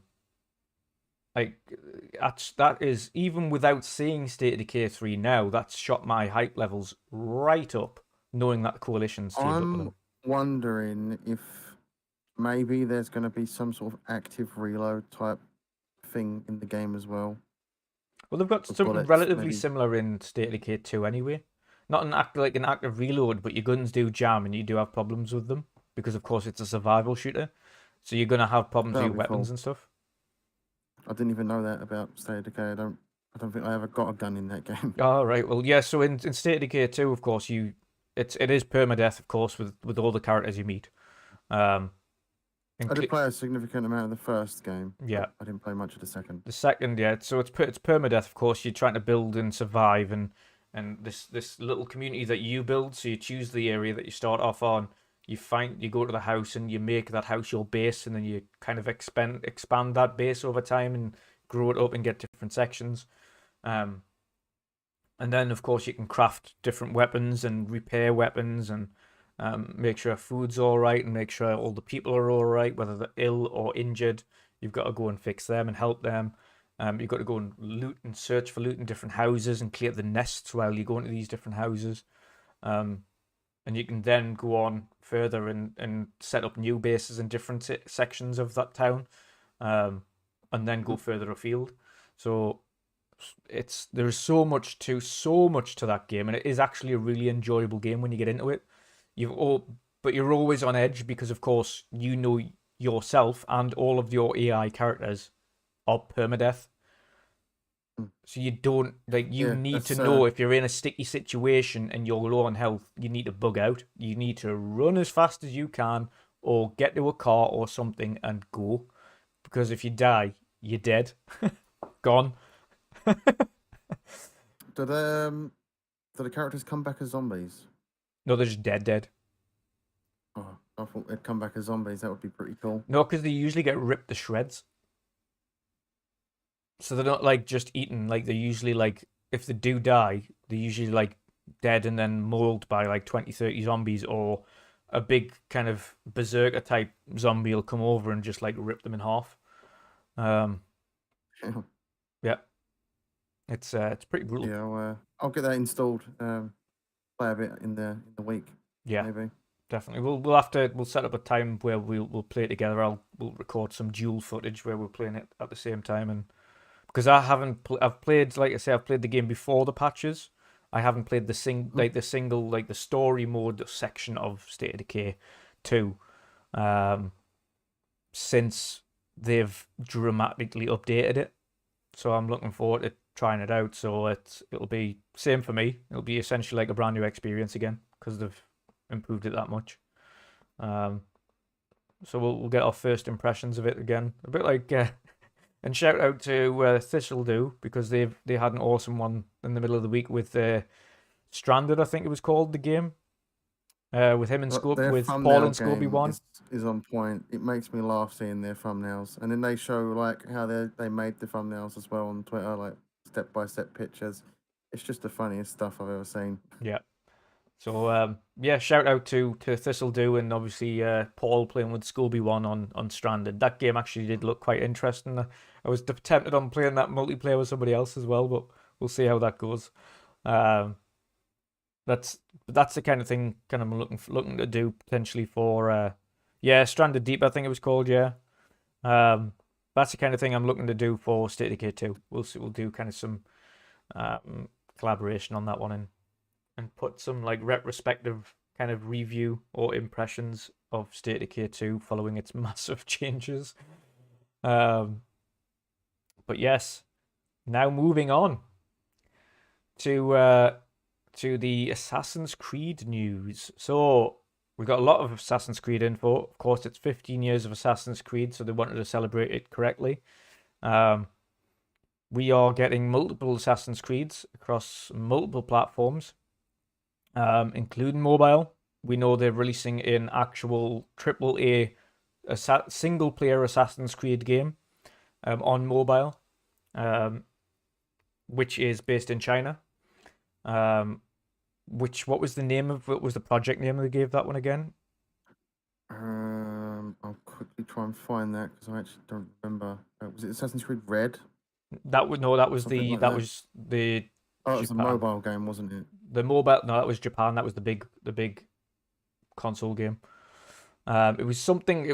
is, even without seeing State of Decay 3 now, that's shot my hype levels right up, knowing that the Coalition's teamed up with them. I'm wondering if maybe there's going to be some sort of active reload type thing in the game as well. Well, they've got something relatively similar in State of Decay 2 anyway. Not an active reload, but your guns do jam and you do have problems with them because, of course, it's a survival shooter. So you're going to have problems with your weapons and stuff. I didn't even know that about State of Decay. I don't think I ever got a gun in that game. Oh, right. Well, yeah. So in State of Decay 2, of course, it is permadeath, of course, with all the characters you meet. Um, I did play a significant amount of the first game. Yeah. I didn't play much of the second. The second, yeah. So it's permadeath, of course. You're trying to build and survive, and this little community that you build. So you choose the area that you start off on. You go to the house and you make that house your base, and then you kind of expand that base over time and grow it up and get different sections. And then, of course, you can craft different weapons and repair weapons and make sure food's all right and make sure all the people are all right, whether they're ill or injured. You've got to go and fix them and help them. You've got to go and loot and search for loot in different houses and clear the nests while you go into these different houses. And you can then go on further and set up new bases in different sections of that town, and then go further afield. So there's so much to that game, and it is actually a really enjoyable game when you get into it. But you're always on edge because, of course, you know yourself and all of your AI characters are permadeath. So you don't need to know if you're in a sticky situation and you're low on health, you need to bug out. You need to run as fast as you can or get to a car or something and go. Because if you die, you're dead. Gone. Do the characters come back as zombies? No, they're just dead. Oh, I thought they'd come back as zombies. That would be pretty cool. No, because they usually get ripped to shreds. So they're not like just eaten. Like they're usually like, if they do die, they're usually like dead and then mauled by like 20, 30 zombies, or a big kind of berserker type zombie will come over and just like rip them in half. Yeah. It's pretty brutal. Yeah, I'll get that installed. Play a bit in the week. Yeah, maybe. Definitely. We'll set up a time where we'll play it together. We'll record some dual footage where we're playing it at the same time, and because I've played, like I say, I've played the game before the patches. I haven't played the story mode section of State of Decay 2, since they've dramatically updated it. So I'm looking forward to trying it out. So it'll be same for me. It'll be essentially like a brand new experience again because they've improved it that much. So we'll get our first impressions of it again. A bit like, and shout out to Thistledew, because they had an awesome one in the middle of the week with Stranded, I think it was called, the game. With him and Scope, with Paul and Scobie one is on point. It makes me laugh seeing their thumbnails, and then they show like how they made the thumbnails as well on Twitter, like step-by-step pictures. It's just the funniest stuff I've ever seen. Yeah. So shout out to Thistledew, and obviously Paul playing with Scobie one on Stranded. That game actually did look quite interesting. I was tempted on playing that multiplayer with somebody else as well, but we'll see how that goes. That's the kind of thing I'm looking to do potentially for Stranded Deep, I think it was called. That's the kind of thing I'm looking to do for State of Decay 2. We'll do kind of some collaboration on that one and put some like retrospective kind of review or impressions of State of Decay 2 following its massive changes. But yes, now moving on to the Assassin's Creed news. So we've got a lot of Assassin's Creed info. Of course, it's 15 years of Assassin's Creed, so they wanted to celebrate it correctly. We are getting multiple Assassin's Creeds across multiple platforms, including mobile. We know they're releasing an actual AAA single-player Assassin's Creed game on mobile, which is based in China. What was the project name they gave that one again? I'll quickly try and find that because I actually don't remember. Was it Assassin's Creed Red? That was the Oh, it was a mobile game, wasn't it? The mobile, no, that was Japan. That was the big console game. It was something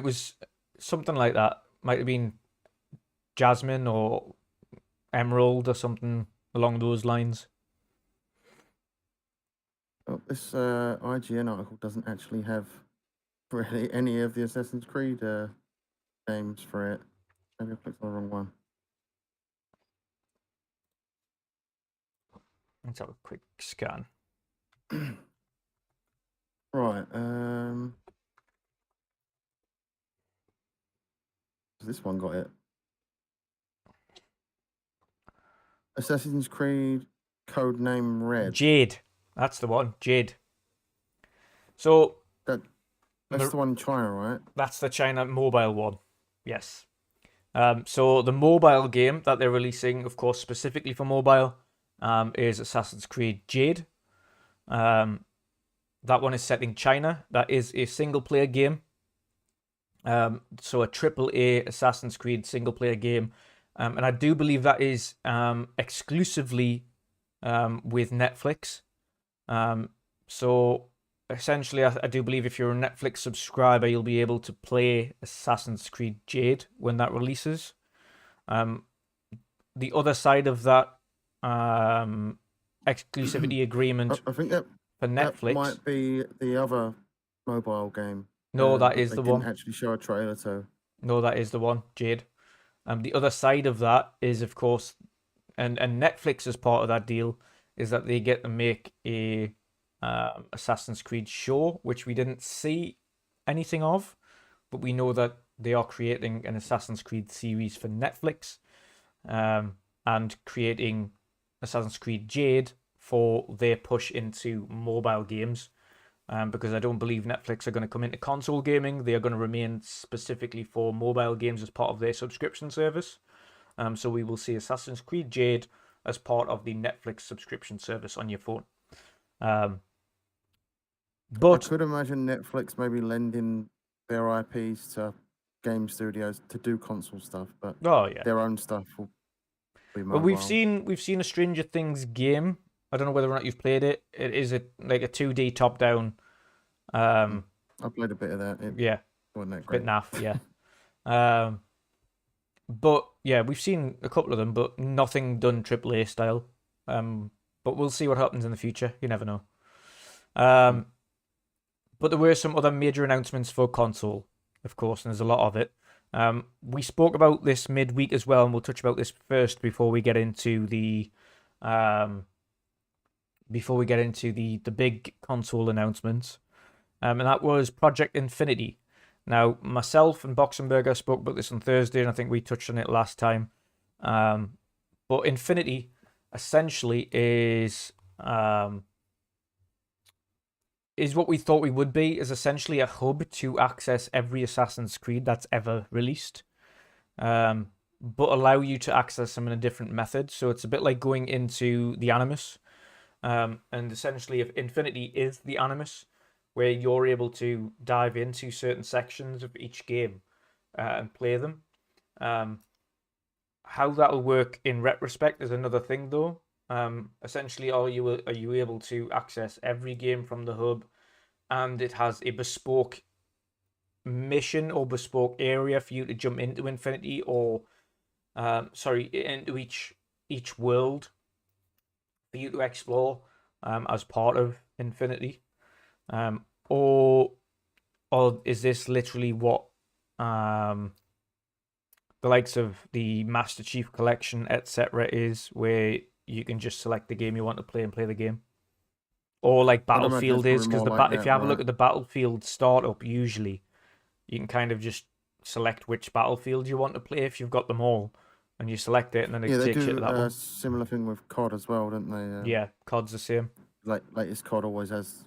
like that. Might have been Jasmine or Emerald or something along those lines. Oh, this IGN article doesn't actually have really any of the Assassin's Creed games for it. Maybe I clicked on the wrong one. Let's have a quick scan. Right. This one got it. Assassin's Creed Codename Red. Jade. That's the one. Jade. So That's the one in China, right? that's the China mobile one. Yes. So the mobile game that they're releasing, of course, specifically for mobile, is Assassin's Creed Jade. That one is set in China. That is a single-player game. So a AAA Assassin's Creed single-player game. And I do believe that is exclusively with Netflix. So essentially, I do believe if you're a Netflix subscriber, you'll be able to play Assassin's Creed Jade when that releases. The other side of that exclusivity agreement I think that for Netflix. that might be the other mobile game. No, that is they the didn't one. actually show a trailer to. No, that is the one, Jade. The other side of that is, of course, and Netflix as part of that deal is that they get to make a Assassin's Creed show, which we didn't see anything of, but we know that they are creating an Assassin's Creed series for Netflix, and creating Assassin's Creed Jade for their push into mobile games. Because I don't believe Netflix are going to come into console gaming. They are going to remain specifically for mobile games as part of their subscription service. So we will see Assassin's Creed Jade as part of the Netflix subscription service on your phone. But I could imagine Netflix maybe lending their IPs to game studios to do console stuff, but their own stuff will be mobile. Well, we've seen a Stranger Things game. I don't know whether or not you've played it. It is like a 2D top-down. I played a bit of that. Yeah, wasn't that great? Bit naff. Yeah. But yeah, we've seen a couple of them, but nothing done AAA style. But we'll see what happens in the future. You never know. But there were some other major announcements for console, of course, and there's a lot of it. We spoke about this midweek as well, and we'll touch about this first before we get into the big console announcements. And that was Project Infinity. Now, myself and Boxenberger spoke about this on Thursday, and I think we touched on it last time. But Infinity essentially is what we thought we would be, is essentially a hub to access every Assassin's Creed that's ever released, but allow you to access them in a different method. So it's a bit like going into the Animus, and essentially if Infinity is the Animus, where you're able to dive into certain sections of each game and play them. How that'll work in retrospect is another thing, though. Essentially, are you able to access every game from the hub, and it has a bespoke mission or bespoke area for you to jump into Infinity, or into each world for you to explore as part of Infinity. Or is this literally what the likes of the Master Chief Collection, etc., is, where you can just select the game you want to play and play the game? Or like Battlefield is, because if you have a look at the Battlefield startup, usually you can kind of just select which Battlefield you want to play if you've got them all, and you select it, and then it takes you to that one. Similar thing with COD as well, don't they? Yeah, COD's the same. Latest COD always has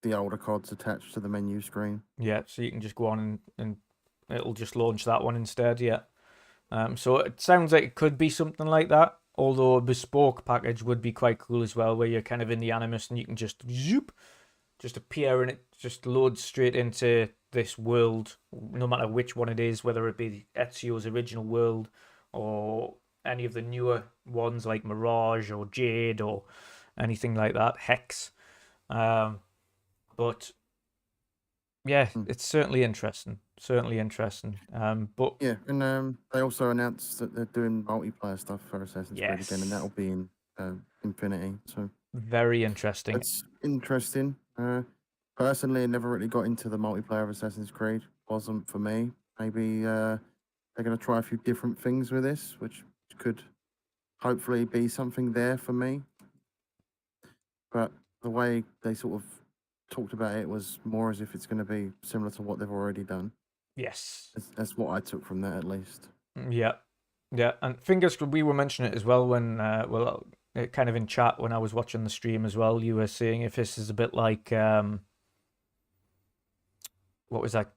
the older CODs attached to the menu screen. Yeah, so you can just go on and it'll just launch that one instead. Yeah. So it sounds like it could be something like that. Although a bespoke package would be quite cool as well, where you're kind of in the Animus and you can just appear and it just loads straight into this world, no matter which one it is, whether it be Ezio's original world or any of the newer ones like Mirage or Jade or anything like that, Hex. But yeah, it's certainly interesting. But yeah, and they also announced that they're doing multiplayer stuff for Assassin's Creed again, and that'll be in Infinity. So very interesting. It's interesting. Personally, I never really got into the multiplayer of Assassin's Creed. Wasn't for me. Maybe they're going to try a few different things with this, which could hopefully be something there for me. but the way they sort of talked about it was more as if it's going to be similar to what they've already done. Yes. That's what I took from that, at least. Yeah. Yeah. And fingers, we were mentioning it as well when, kind of in chat when I was watching the stream as well. You were saying if this is a bit like, what was that?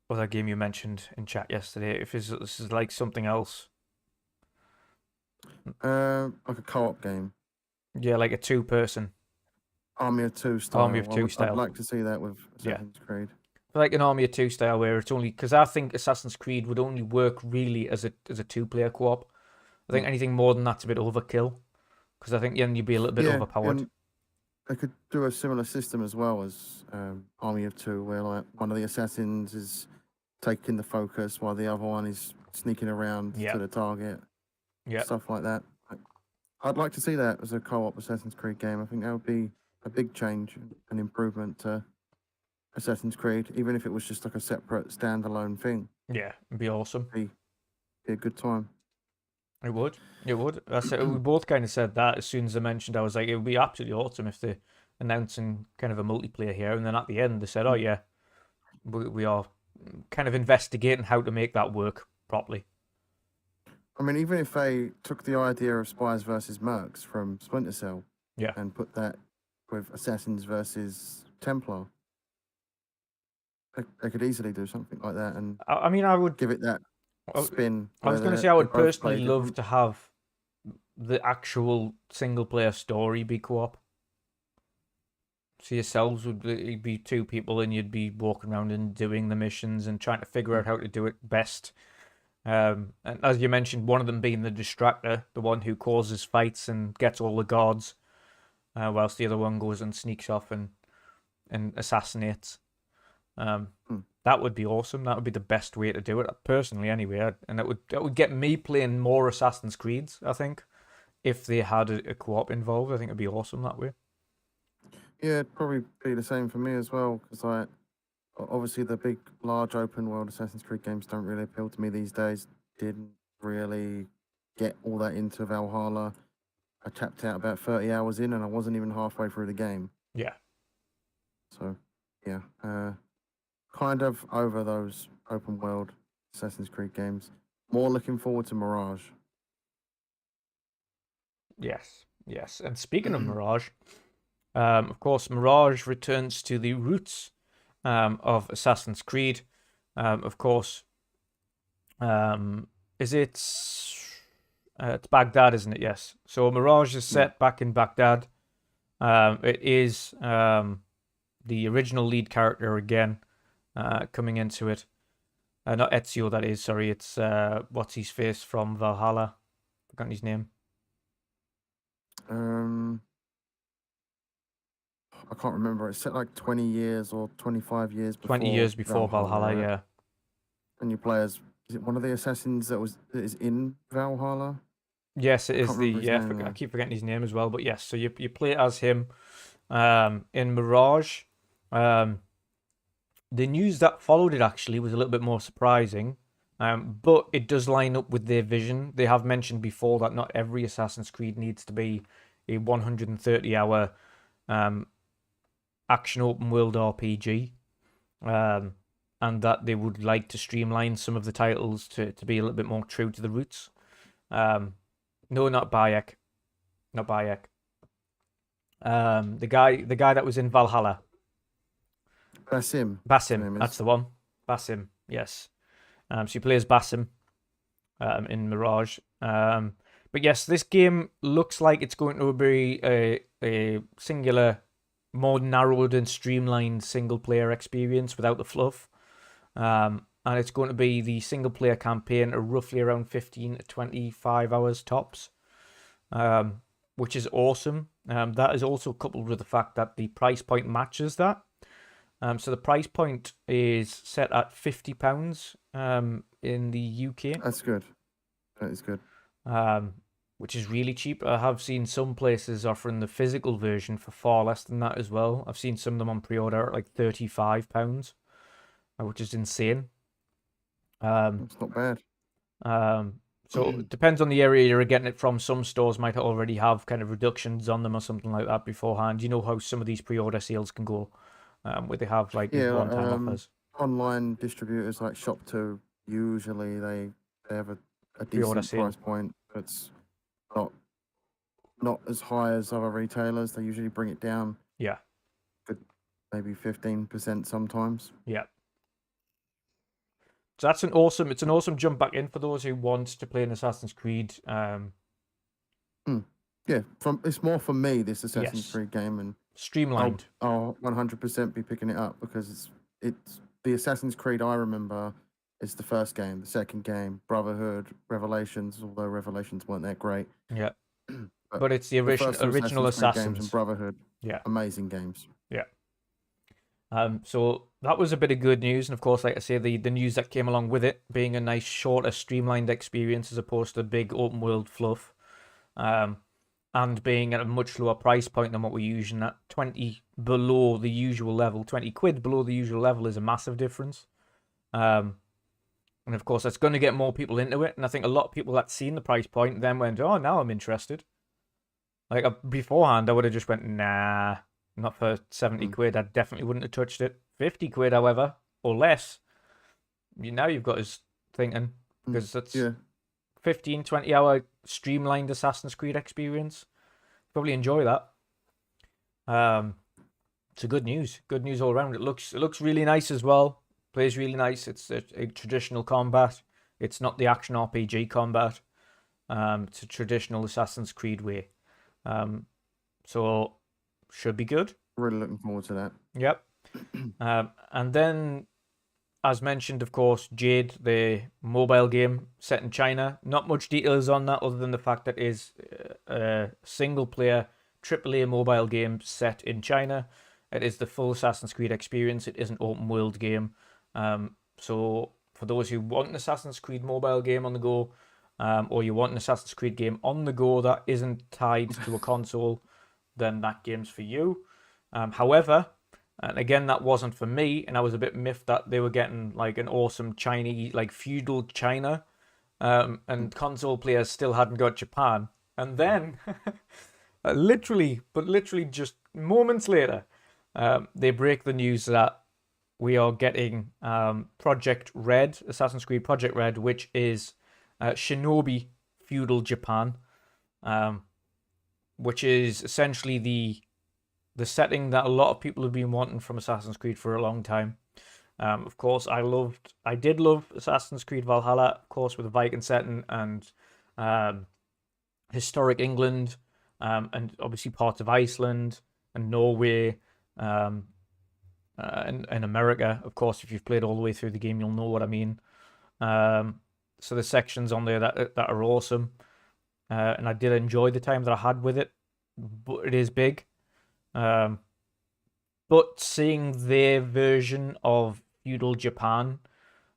What was that game you mentioned in chat yesterday? If this is like something else. Like a co-op game, Yeah, like a two-person Army of Two style. Army of Two I'd style. like to see that with Yeah. Assassin's Creed. Like an Army of Two style where it's only because I think Assassin's Creed would only work really as a two-player co-op. I think anything more than that's a bit overkill because I think then you'd be a little bit overpowered. And they could do a similar system as well as Army of Two, where like one of the assassins is taking the focus while the other one is sneaking around to the target. Yeah. Stuff like that. I'd like to see that as a co-op Assassin's Creed game. I think that would be a big change and improvement to Assassin's Creed, even if it was just like a separate standalone thing. Yeah, it'd be awesome. Be a good time. It would. It would. We both kind of said that as soon as I mentioned. I was like, it would be absolutely awesome if they're announcing kind of a multiplayer here, and then at the end they said, "Oh yeah, we are kind of investigating how to make that work properly." I mean, even if they took the idea of Spies versus Mercs from Splinter Cell, and put that with Assassins versus Templar, they could easily do something like that. And I mean, I would give it that spin. I was going to say I would personally love to have the actual single-player story be co-op. So yourselves would be two people, and you'd be walking around and doing the missions and trying to figure out how to do it best. And as you mentioned, one of them being the distractor, the one who causes fights and gets all the guards, whilst the other one goes and sneaks off and assassinates. That would be awesome. That would be the best way to do it, personally, anyway. And that would get me playing more Assassin's Creeds, I think, if they had a co-op involved. I think it'd be awesome that way. Yeah, it'd probably be the same for me as well, because obviously the big, large open world Assassin's Creed games don't really appeal to me these days. Didn't really get all that into Valhalla. I tapped out about 30 hours in, and I wasn't even halfway through the game. Yeah. So, yeah, kind of over those open world Assassin's Creed games. More looking forward to Mirage. Yes. And speaking of Mirage, of course, Mirage returns to the roots of Assassin's Creed. Of course, it's Baghdad, isn't it? Yes. So Mirage is set back in Baghdad. It is the original lead character again coming into it. Not Ezio, that is. Sorry, it's what's his face from Valhalla. Forgotten his name. I can't remember. It's set like 20 years or 25 years before. 20 years before Valhalla, right? Yeah. And you play as, is it one of the assassins that is in Valhalla? Yes, it is I keep forgetting his name as well, but yes, so you play as him in Mirage. The news that followed it actually was a little bit more surprising, but it does line up with their vision. They have mentioned before that not every Assassin's Creed needs to be a 130-hour action open world RPG, and that they would like to streamline some of the titles to be a little bit more true to the roots. No, not Bayek. Not Bayek. The guy that was in Valhalla. Basim. Basim, that's the one. Basim, yes. So he plays Basim in Mirage. But yes, this game looks like it's going to be a singular, more narrowed and streamlined single-player experience without the fluff. And it's going to be the single-player campaign at roughly around 15 to 25 hours tops, which is awesome. That is also coupled with the fact that the price point matches that. So the price point is set at £50 in the UK. That's good. That is good. Which is really cheap. I have seen some places offering the physical version for far less than that as well. I've seen some of them on pre-order at like £35, which is insane. It's not bad. So it depends on the area you're getting it from. Some stores might already have kind of reductions on them or something like that beforehand. You know how some of these pre-order sales can go, where they have like these Yeah, one-time offers. online distributors like Shop2, usually they have a Pre-order decent sale. price point. It's not not as high as other retailers. They usually bring it down. Yeah. Good, maybe 15% sometimes. Yeah. So that's it's an awesome jump back in for those who want to play an Assassin's Creed. Yeah, it's more for me, this Assassin's Yes. Creed game, and Streamlined. I'll 100% be picking it up because it's the Assassin's Creed I remember is the first game. The second game, Brotherhood, Revelations, although Revelations weren't that great. Yeah. But But it's the the first two original Assassin's Creed games and Assassins. Brotherhood, Yeah. amazing games. Yeah. So that was a bit of good news, and of course, like I say, the news that came along with it being a nice, shorter, streamlined experience as opposed to big open world fluff, and being at a much lower price point than what we're using at 20 below the usual level. 20 quid below the usual level is a massive difference. And of course, that's going to get more people into it, and I think a lot of people that seen the price point then went, "Oh, now I'm interested." Like beforehand, I would have just went, "Nah." Not for 70 quid. I definitely wouldn't have touched it. 50 quid, however, or less. Now you've got us thinking, because that's 15, 20 hour streamlined Assassin's Creed experience. Probably enjoy that. So good news. Good news all around. It looks really nice as well. Plays really nice. It's a traditional combat. It's not the action RPG combat. It's a traditional Assassin's Creed way. So should be good. Really looking forward to that. Yep. And then, as mentioned, of course, Jade, the mobile game set in China. Not much details on that other than the fact that it is a single-player AAA mobile game set in China. It is the full Assassin's Creed experience. It is an open-world game. So for those who want an Assassin's Creed mobile game on the go, or you want an Assassin's Creed game on the go that isn't tied to a console, then that game's for you. However, and again, that wasn't for me, and I was a bit miffed that they were getting like an awesome Chinese, like feudal China, and console players still hadn't got Japan. And then, literally just moments later, they break the news that we are getting Project Red, Assassin's Creed Project Red, which is Shinobi feudal Japan. Which is essentially the setting that a lot of people have been wanting from Assassin's Creed for a long time. Of course, I did love Assassin's Creed Valhalla, of course, with the Viking setting and historic England, and obviously parts of Iceland and Norway, and America. Of course, if you've played all the way through the game, you'll know what I mean. So the sections on there that are awesome. And I did enjoy the time that I had with it, but it is big. But seeing their version of feudal Japan,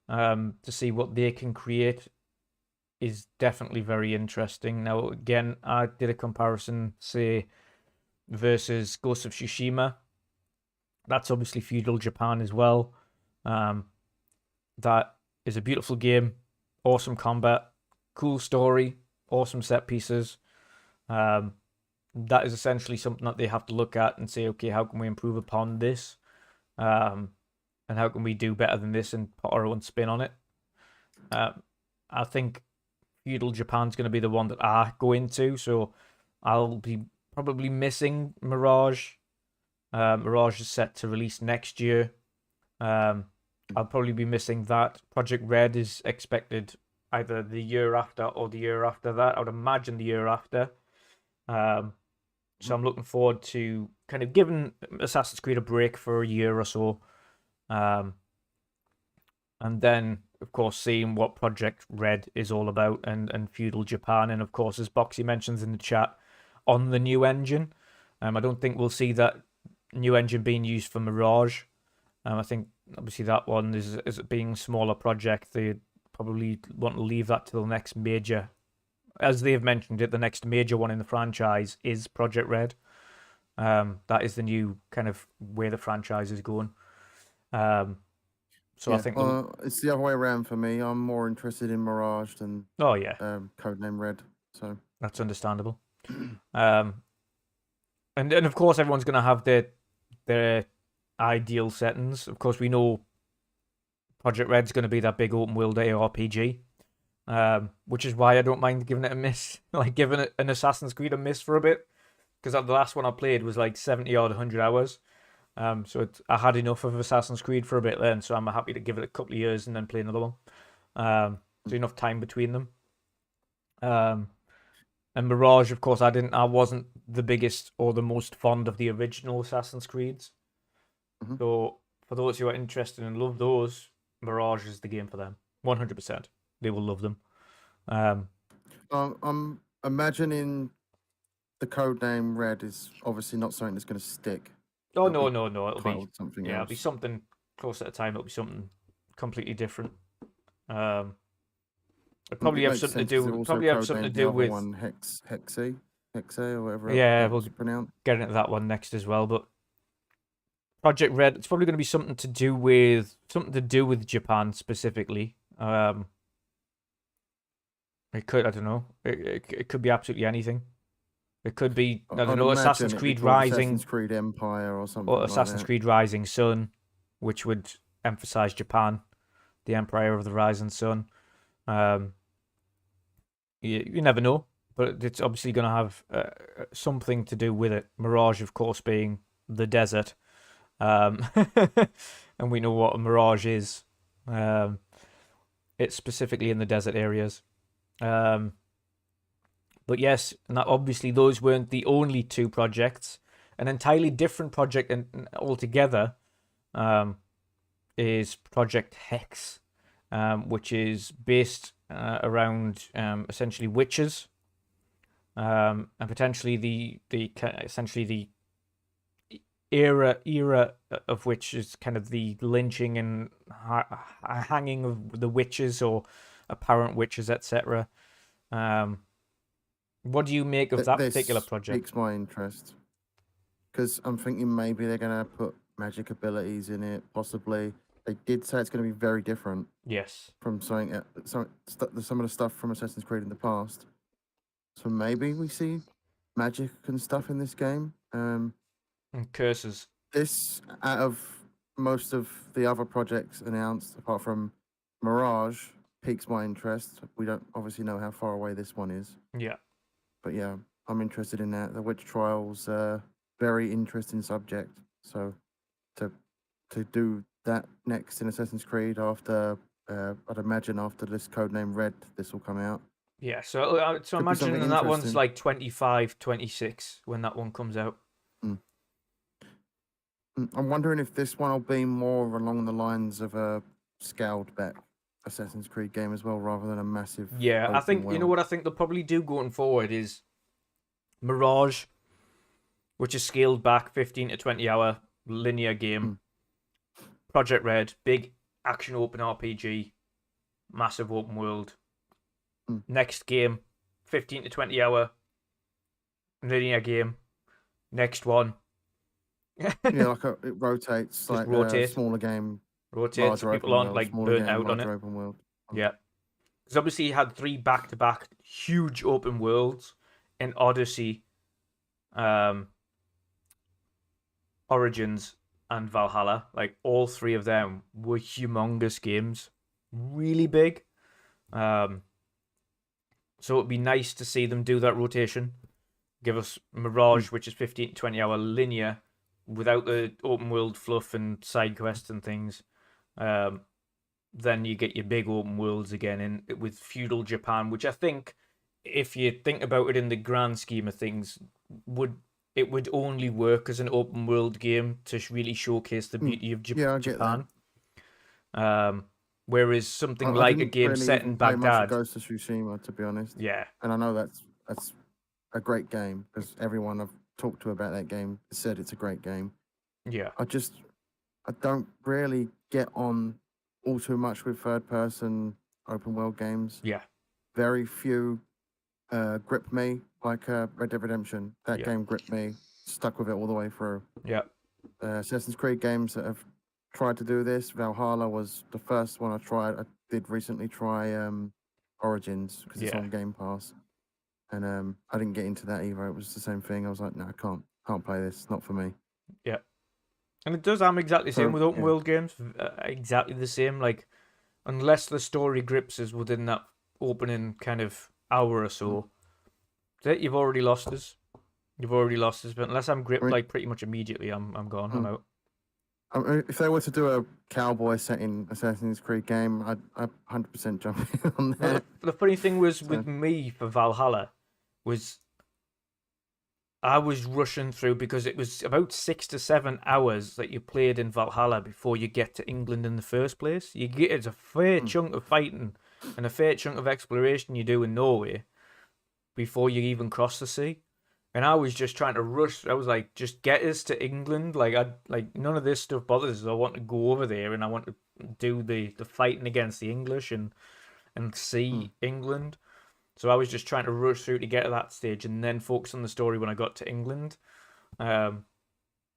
to see what they can create, is definitely very interesting. Now, again, I did a comparison, say, versus Ghost of Tsushima. That's obviously feudal Japan as well. That is a beautiful game, awesome combat, cool story, awesome set pieces. That is essentially something that they have to look at and say, okay, how can we improve upon this? And how can we do better than this and put our own spin on it? I think feudal Japan's going to be the one that I go into, so I'll be probably missing Mirage. Mirage is set to release next year. I'll probably be missing that. Project Red is expected either the year after or the year after that. I would imagine the year after. So I'm looking forward to kind of giving Assassin's Creed a break for a year or so. And then, of course, seeing what Project Red is all about and feudal Japan. And, of course, as Boxy mentions in the chat, on the new engine. I don't think we'll see that new engine being used for Mirage. I think, obviously, that one is being a smaller project. They probably want to leave that to the next major. As they've mentioned it, the next major one in the franchise is Project Red. That is the new kind of where the franchise is going. So I think it's the other way around for me. I'm more interested in Mirage than oh yeah, Codename Red. So that's understandable. And of course everyone's gonna have their ideal settings. Of course, we know Project Red's gonna be that big open world ARPG. Which is why I don't mind giving it a miss, like giving it an Assassin's Creed a miss for a bit, because the last one I played was like 70 odd 100 hours. I had enough of Assassin's Creed for a bit then, so I'm happy to give it a couple of years and then play another one. So enough time between them. And Mirage, of course, I wasn't the biggest or the most fond of the original Assassin's Creeds. Mhm. So for those who are interested and love those, Mirage is the game for them. 100%. They will love them. I'm imagining the Codename Red is obviously not something that's going to stick. Oh It'll no. It'll be something It'll else. be something close at the time. It'll be something completely different. It probably have something to do. Probably have something to do with one Hexe or whatever. Yeah, we'll pronounce. Get into that one next as well. But Project Red, it's probably going to be something to do with Japan specifically. It could, I don't know. It could be absolutely anything. It could be, I don't know, Assassin's Creed Rising, Assassin's Creed Empire, or something. or Assassin's Creed Rising Sun, which would emphasize Japan, the Empire of the Rising Sun. You never know, but it's obviously going to have something to do with it. Mirage, of course, being the desert, and we know what a mirage is. It's specifically in the desert areas. But yes, and that obviously those weren't the only two projects. An entirely different project and altogether is Project Hex, which is based around essentially witches, and potentially the essentially the era of which is kind of the lynching and hanging of the witches or apparent witches, etc. What do you make of that particular project? Piques my interest because I'm thinking maybe they're going to put magic abilities in it. Possibly, they did say it's going to be very different. Yes. From some of the stuff from Assassin's Creed in the past. So maybe we see magic and stuff in this game. And curses. This, out of most of the other projects announced, apart from Mirage, piques my interest. We don't obviously know how far away this one is. Yeah. But yeah, I'm interested in that. The witch trials, very interesting subject. So to do that next in Assassin's Creed after, I'd imagine after this Codename Red, this will come out. Yeah, so imagine that one's like 25, 26 when that one comes out. I'm wondering if this one will be more along the lines of a scaled back Assassin's Creed game as well, rather than a massive. Yeah, I think, you know what I think they'll probably do going forward is Mirage, which is scaled back 15 to 20 hour linear game. Project Red, big action open RPG, massive open world. Next game, 15 to 20 hour linear game. Next one. Yeah, like it rotates. Just like rotate. Smaller game. Rotates. So people aren't like burnt out on it. Open world. Yeah. Because obviously you had 3 back-to-back huge open worlds in Odyssey, Origins, and Valhalla. Like, all 3 of them were humongous games. Really big. So it'd be nice to see them do that rotation. Give us Mirage, which is 15 to 20 hour linear, without the open world fluff and side quests and things. Then you get your big open worlds again with feudal Japan, which I think, if you think about it in the grand scheme of things, would only work as an open world game to really showcase the beauty of Japan. Whereas something like a game set in Baghdad, Ghost of Tsushima, to be honest. Yeah, and I know that's a great game because everyone I've talked to about that game said it's a great game. Yeah, I don't really get on all too much with third-person open world games. Yeah, very few grip me, like Red Dead Redemption. That game gripped me, stuck with it all the way through. Yeah, Assassin's Creed games that have tried to do this. Valhalla was the first one I tried. I did recently try Origins because it's Yeah, on Game Pass, and I didn't get into that either. It was the same thing. I was like, no, I can't play this. It's not for me. yeah. And it does. I'm exactly the same So with open yeah, world games. Exactly the same. Like, unless the story grips us within that opening kind of hour or mm. so, that you've already lost us. You've already lost us. But unless I'm I gripped mean, like pretty much immediately, I'm gone. I'm mm. out. I mean, if they were to do a cowboy setting Assassin's Creed game, I'd 100% jump in on Well, that. the funny thing was So with me for Valhalla was I was rushing through because it was about 6 to 7 hours that you played in Valhalla before you get to England in the first place. You get it's a fair mm, chunk of fighting and a fair chunk of exploration you do in Norway before you even cross the sea. And I was just trying to rush. I was like, just get us to England. Like none of this stuff bothers us. I want to go over there and I want to do the fighting against the English and mm. see England. So I was just trying to rush through to get to that stage and then focus on the story when I got to England. Um,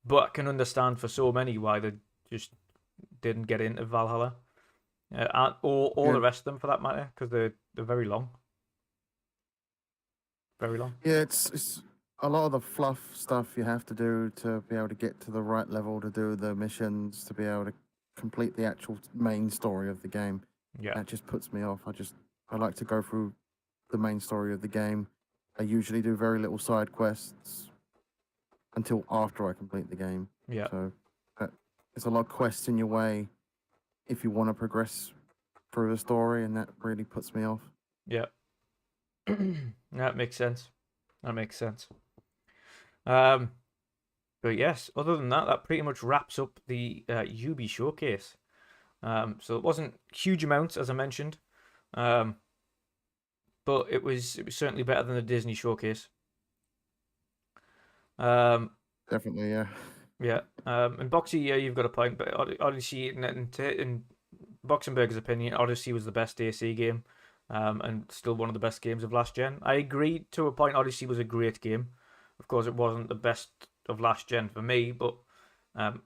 but I can understand for so many why they just didn't get into Valhalla, or Yeah, the rest of them for that matter, because they're very long, very long. yeah. It's a lot of the fluff stuff you have to do to be able to get to the right level to do the missions to be able to complete the actual main story of the game. Yeah, That just puts me off. I like to go through the main story of the game. I usually do very little side quests until after I complete the game. yeah, So there's a lot of quests in your way if you want to progress through the story, and that really puts me off. yeah. That makes sense. That makes sense. Um, but yes, other than that, that pretty much wraps up the UB showcase. So it wasn't huge amounts as I mentioned. But it was certainly better than the Disney showcase. Um, Definitely, yeah. yeah. And Boxy, yeah, you've got a point, but Odyssey, in Boxenberg's opinion, Odyssey was the best AC game, and still one of the best games of last gen. I agree to a point. Odyssey was a great game. Of course, it wasn't the best of last gen for me, but um,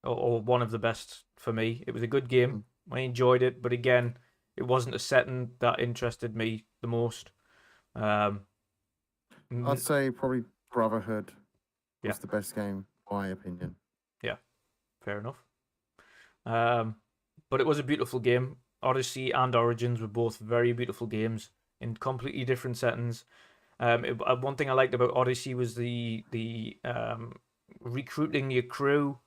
or one of the best for me. It was a good game. Mm. I enjoyed it, but again, it wasn't a setting that interested me the most. Um, I'd say probably Brotherhood yeah, was the best game, in my opinion. yeah, fair enough. But it was a beautiful game. Odyssey and Origins were both very beautiful games in completely different settings. One thing I liked about Odyssey was the recruiting your crew,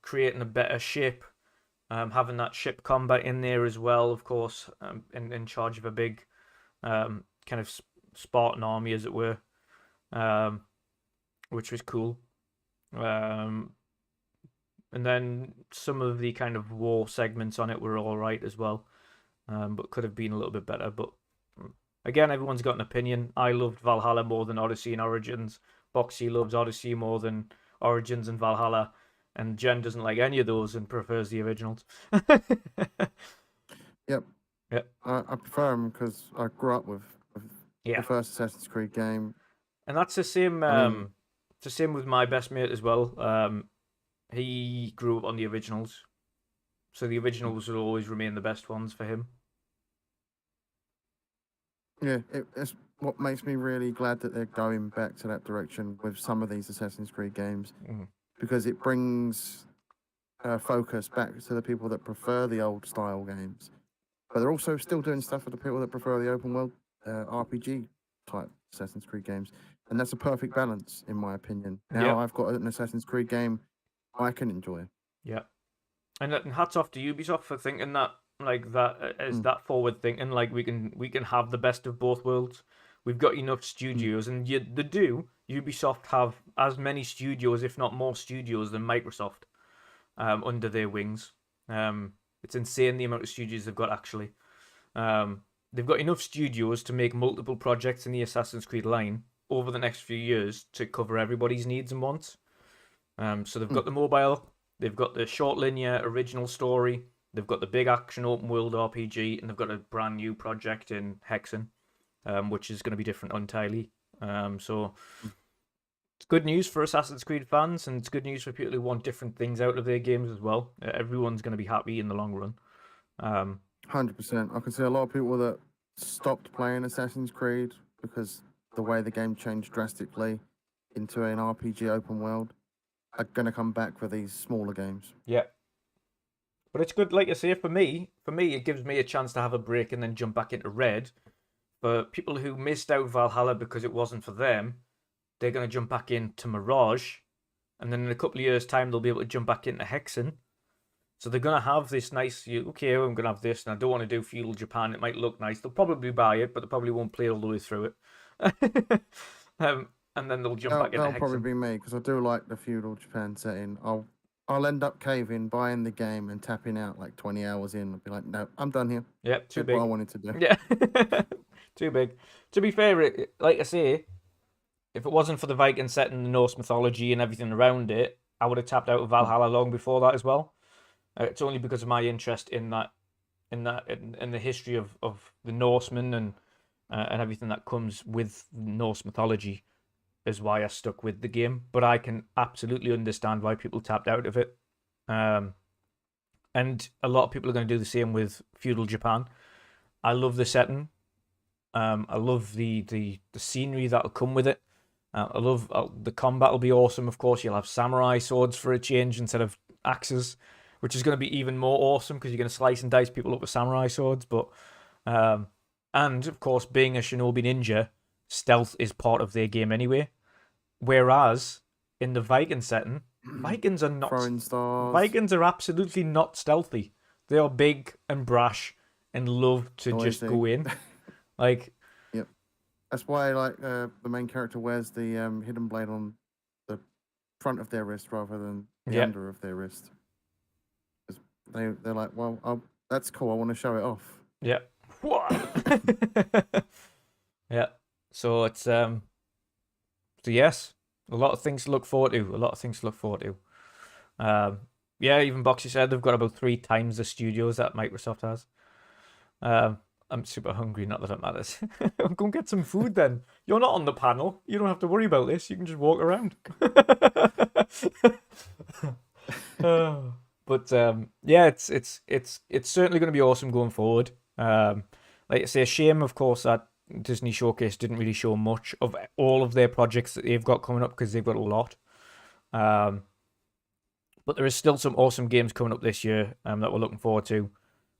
creating a better ship, having that ship combat in there as well. Of course, in charge of a big kind of Spartan army, as it were, um, which was cool. Um, and then some of the kind of war segments on it were all right as well, but could have been a little bit better. But again, everyone's got an opinion. I loved Valhalla more than Odyssey and Origins. Boxy loves Odyssey more than Origins and Valhalla, and Jen doesn't like any of those and prefers the originals. Yep. Yeah, I prefer them because I grew up with the yeah, first Assassin's Creed game. and that's the same. I mean, It's the same with my best mate as well. He grew up on the originals, so the originals will always remain the best ones for him. yeah, it's what makes me really glad that they're going back to that direction with some of these Assassin's Creed games Mm. because it brings focus back to the people that prefer the old style games. But they're also still doing stuff for the people that prefer the open world RPG type Assassin's Creed games. And that's a perfect balance, in my opinion. Yeah, Now I've got an Assassin's Creed game I can enjoy. yeah. And hats off to Ubisoft for thinking that like that is Mm, that forward thinking. Like we can have the best of both worlds. We've got enough mm, studios, and they do. Ubisoft have as many studios, if not more studios, than Microsoft under their wings. It's insane the amount of studios they've got actually. They've got enough studios to make multiple projects in the Assassin's Creed line over the next few years to cover everybody's needs and wants. So they've mm. got the mobile, they've got the short linear original story, they've got the big action open world RPG, and they've got a brand new project in Hexen, which is going to be different entirely. So It's good news for Assassin's Creed fans, and it's good news for people who want different things out of their games as well. Everyone's going to be happy in the long run. 100%. I can see a lot of people that stopped playing Assassin's Creed because the way the game changed drastically into an RPG open world are going to come back for these smaller games. Yeah. But it's good, like I say, for me, it gives me a chance to have a break and then jump back into Red. For people who missed out Valhalla because it wasn't for them, they're going to jump back into Mirage. And then in a couple of years' time, they'll be able to jump back into Hexen. So they're going to have this nice, okay, I'm going to have this, and I don't want to do Feudal Japan. It might look nice. They'll probably buy it, but they probably won't play all the way through it. And then they'll jump back into That'll Hexen. probably be me because I do like the feudal Japan setting. I'll end up caving, buying the game, and tapping out like 20 hours in. I'll be like, no, I'm done here. Yep, too Did big. what I wanted to do. Yeah, too big. To be fair, like I say, if it wasn't for the Viking setting, the Norse mythology, and everything around it, I would have tapped out of Valhalla long before that as well. It's only because of my interest in the history of the Norsemen and everything that comes with Norse mythology is why I stuck with the game. But I can absolutely understand why people tapped out of it. And a lot of people are going to do the same with feudal Japan. I love the setting. I love the scenery that'll come with it. I love the combat will be awesome. Of course, you'll have samurai swords for a change instead of axes, which is going to be even more awesome because you're going to slice and dice people up with samurai swords. But and of course, being a shinobi ninja, stealth is part of their game anyway. Whereas in the Viking setting, Vikings are not. Throwing stars. Vikings are absolutely not stealthy. They are big and brash and love to just go in. Like, yep. That's why the main character wears the hidden blade on the front of their wrist rather than the under of their wrist. They're like, well, that's cool. I want to show it off. Yeah. Yeah. So it's so yes, a lot of things to look forward to. Yeah, even Boxy said they've got about 3 times the studios that Microsoft has. I'm super hungry, not that it matters. I'm going to get some food then. You're not on the panel. You don't have to worry about this. You can just walk around. But yeah, it's certainly going to be awesome going forward. Like I say, a shame, of course, that Disney Showcase didn't really show much of all of their projects that they've got coming up because they've got a lot. But there is still some awesome games coming up this year that we're looking forward to.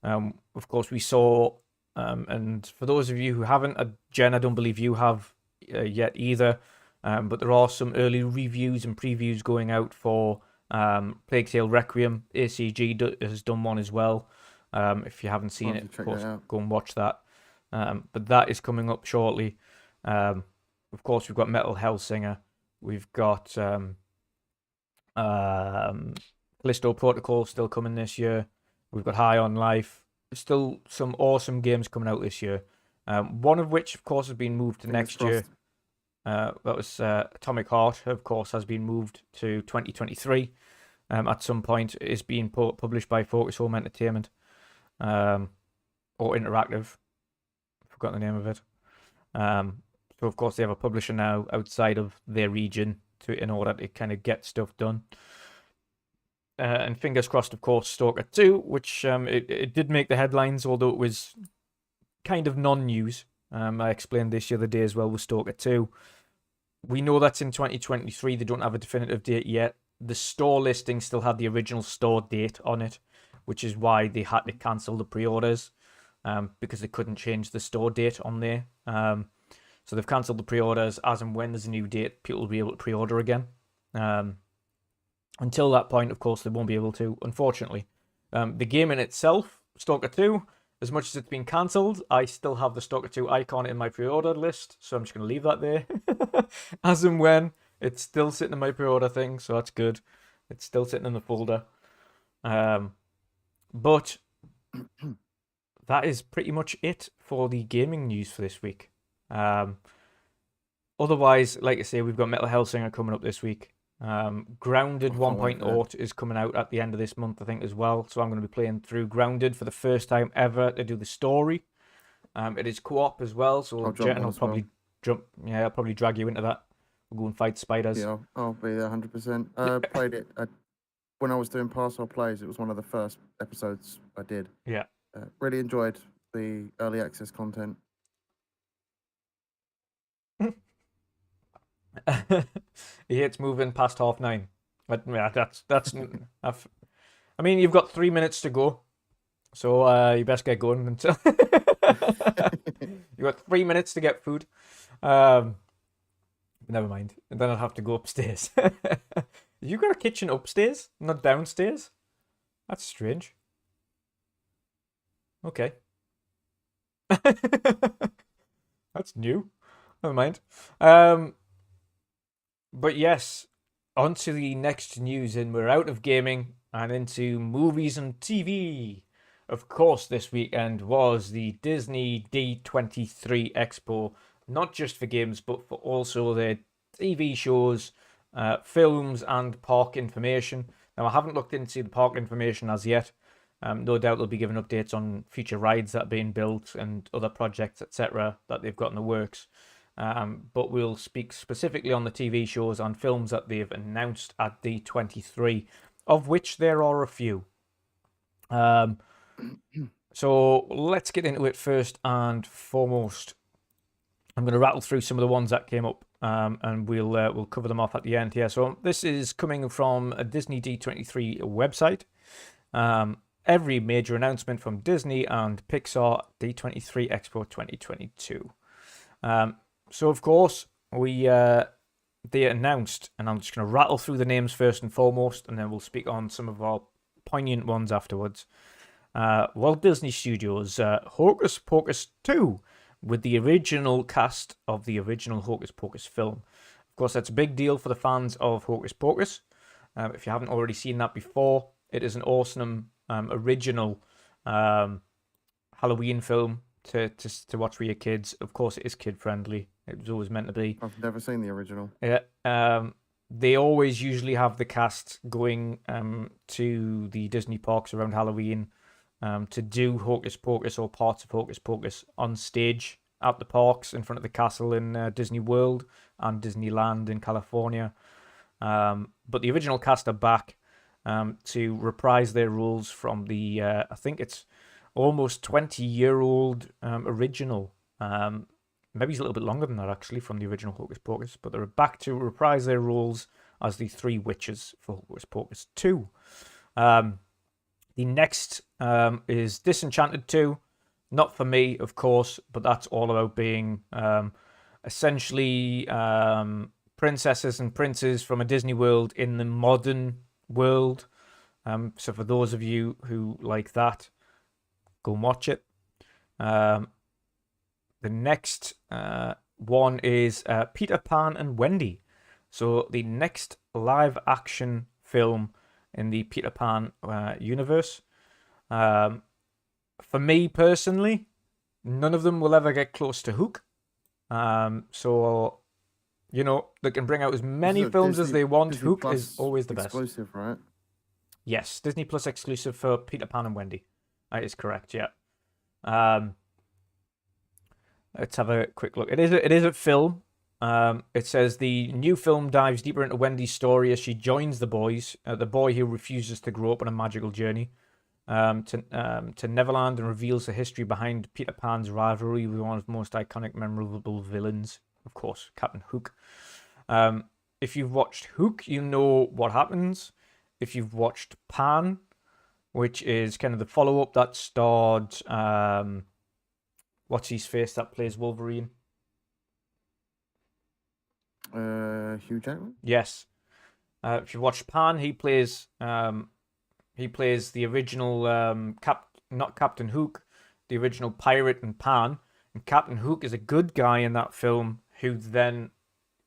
Of course, we saw, and for those of you who haven't, Jen, I don't believe you have yet either, but there are some early reviews and previews going out for Plague Tale Requiem. ACG has done one as well. If you haven't seen it, of course, go and watch that. But that is coming up shortly. Of course, we've got Metal Hellsinger. We've got Callisto Protocol still coming this year. We've got High on Life. Still some awesome games coming out this year. One of which, of course, has been moved to next year. That was Atomic Heart, of course, has been moved to 2023. At some point, it is being published by Focus Home Entertainment. Or Interactive. I forgot the name of it. So, of course, they have a publisher now outside of their region in order to kind of get stuff done. And fingers crossed, of course, Stalker 2, which it did make the headlines, although it was kind of non-news. I explained this the other day as well with Stalker 2. We know that's in 2023. They don't have a definitive date yet. The store listing still had the original store date on it, which is why they had to cancel the pre-orders because they couldn't change the store date on there. So they've cancelled the pre-orders. As and when there's a new date, people will be able to pre-order again. Until that point, of course, they won't be able to, unfortunately. The game in itself, Stalker 2, as much as it's been cancelled, I still have the Stalker 2 icon in my pre-order list, so I'm just going to leave that there. As and when, it's still sitting in my pre-order thing, so that's good. It's still sitting in the folder. But that is pretty much it for the gaming news for this week. Otherwise, like I say, we've got Metal Hellsinger coming up this week. Grounded 1.0 is coming out at the end of this month, I think, as well. So I'm going to be playing through Grounded for the first time ever to do the story. It is co-op as well, so Jen will probably I'll probably drag you into that We'll go and fight spiders. Yeah, I'll be there 100%. Played it when I was doing Parcel Plays. It was one of the first episodes I did. Yeah. Really enjoyed the early access content. He hates moving past 9:30. But yeah, that's. I mean, you've got 3 minutes to go, so you best get going until. You got 3 minutes to get food. Never mind. And then I'll have to go upstairs. You got a kitchen upstairs, not downstairs? That's strange. Okay. That's new. Never mind. But yes, on to the next news, and we're out of gaming and into movies and TV. Of course, this weekend was the Disney D23 Expo, not just for games, but for also their TV shows, films, and park information. Now, I haven't looked into the park information as yet. No doubt they'll be giving updates on future rides that are being built and other projects, etc., that they've got in the works. But we'll speak specifically on the TV shows and films that they've announced at D23, of which there are a few. So let's get into it first and foremost. I'm going to rattle through some of the ones that came up, and we'll cover them off at the end here. So this is coming from a Disney D23 website. Every major announcement from Disney and Pixar D23 Expo 2022. So of course they announced, and I'm just going to rattle through the names first and foremost, and then we'll speak on some of our poignant ones afterwards. Walt Disney Studios, Hocus Pocus 2, with the original cast of the original Hocus Pocus film. Of course, that's a big deal for the fans of Hocus Pocus. If you haven't already seen that before, it is an awesome original Halloween film to watch with your kids. Of course, it is kid friendly. It was always meant to be. I've never seen the original. Yeah. They always usually have the cast going to the Disney parks around Halloween to do Hocus Pocus or parts of Hocus Pocus on stage at the parks in front of the castle in Disney World and Disneyland in California. But the original cast are back to reprise their roles from the, I think it's almost 20-year-old original. Maybe it's a little bit longer than that, actually, from the original Hocus Pocus. But they're back to reprise their roles as the three witches for Hocus Pocus 2. The next is Disenchanted 2. Not for me, of course, but that's all about being essentially princesses and princes from a Disney world in the modern world. So for those of you who like that, go and watch it. The next one is Peter Pan and Wendy. So the next live action film in the Peter Pan universe. For me personally, none of them will ever get close to Hook. So, you know, they can bring out as many films as they want. Disney Hook Plus is always the best. Exclusive, right? Yes, Disney Plus exclusive for Peter Pan and Wendy. That is correct, yeah. Let's have a quick look. It is a film. It says the new film dives deeper into Wendy's story as she joins the boys, the boy who refuses to grow up on a magical journey to Neverland, and reveals the history behind Peter Pan's rivalry with one of the most iconic, memorable villains, of course, Captain Hook. If you've watched Hook, you know what happens. If you've watched Pan, which is kind of the follow-up that starred, what's his face that plays Wolverine? Hugh Jackman? Yes. If you watch Pan, he plays the original not Captain Hook, the original pirate in Pan. And Captain Hook is a good guy in that film who then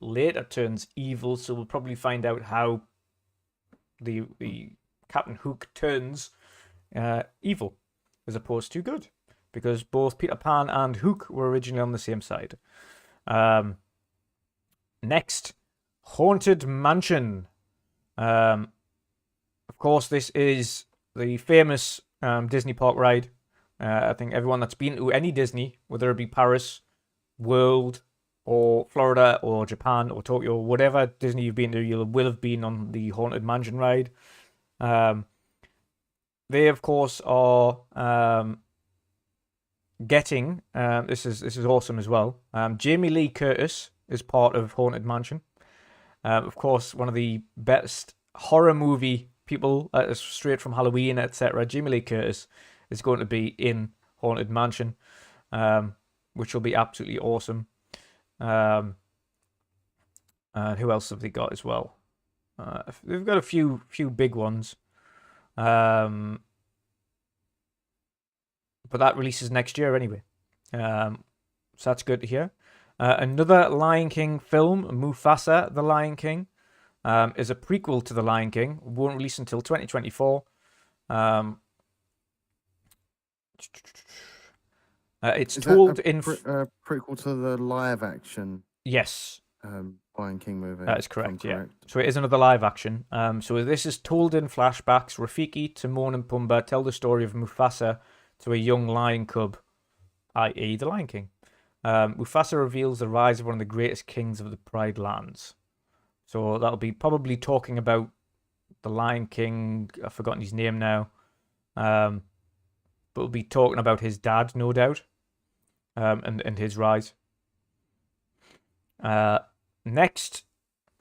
later turns evil. So we'll probably find out how the Captain Hook turns evil as opposed to good, because both Peter Pan and Hook were originally on the same side. Next, Haunted Mansion. Of course, this is the famous Disney park ride. I think everyone that's been to any Disney, whether it be Paris, World, or Florida or Japan or Tokyo, whatever Disney you've been to, you will have been on the Haunted Mansion ride. They of course are getting this is awesome as well. Jamie Lee Curtis is part of Haunted Mansion. Of course, one of the best horror movie people, straight from Halloween, etc. Jamie Lee Curtis is going to be in Haunted Mansion, which will be absolutely awesome. And who else have they got as well? They've got a few big ones. But that releases next year anyway. So that's good to hear. Another Lion King film, Mufasa, The Lion King, is a prequel to The Lion King. Won't release until 2024. It's Is told that in... prequel to the live action Yes. Lion King movie? That is if I'm correct, yeah. correct. So it is another live action. So this is told in flashbacks. Rafiki, Timon, and Pumbaa tell the story of Mufasa to a young lion cub, i.e. the Lion King. Mufasa reveals the rise of one of the greatest kings of the Pride Lands. So that'll be probably talking about the Lion King. I've forgotten his name now. But we'll be talking about his dad, no doubt, and his rise. Next,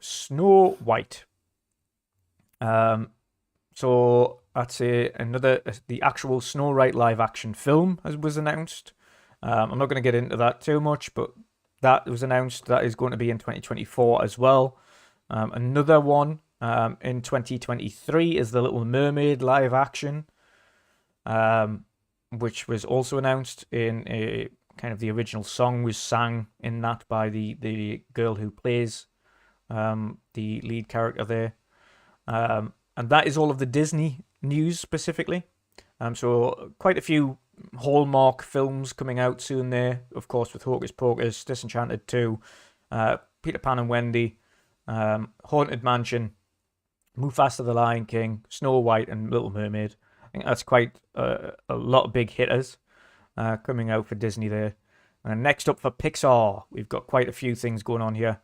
Snow White. So that's the actual Snow White live action film was announced. I'm not going to get into that too much, but that was announced. That is going to be in 2024 as well. Another one in 2023 is The Little Mermaid live action, which was also announced in a kind of the original song was sang in that by the girl who plays the lead character there. And that is all of the Disney news specifically. So quite a few Hallmark films coming out soon there, of course, with Hocus Pocus, Disenchanted 2, Peter Pan and Wendy, Haunted Mansion, Mufasa the Lion King, Snow White, and Little Mermaid. I think that's quite a lot of big hitters coming out for Disney there. And next up for Pixar, we've got quite a few things going on here.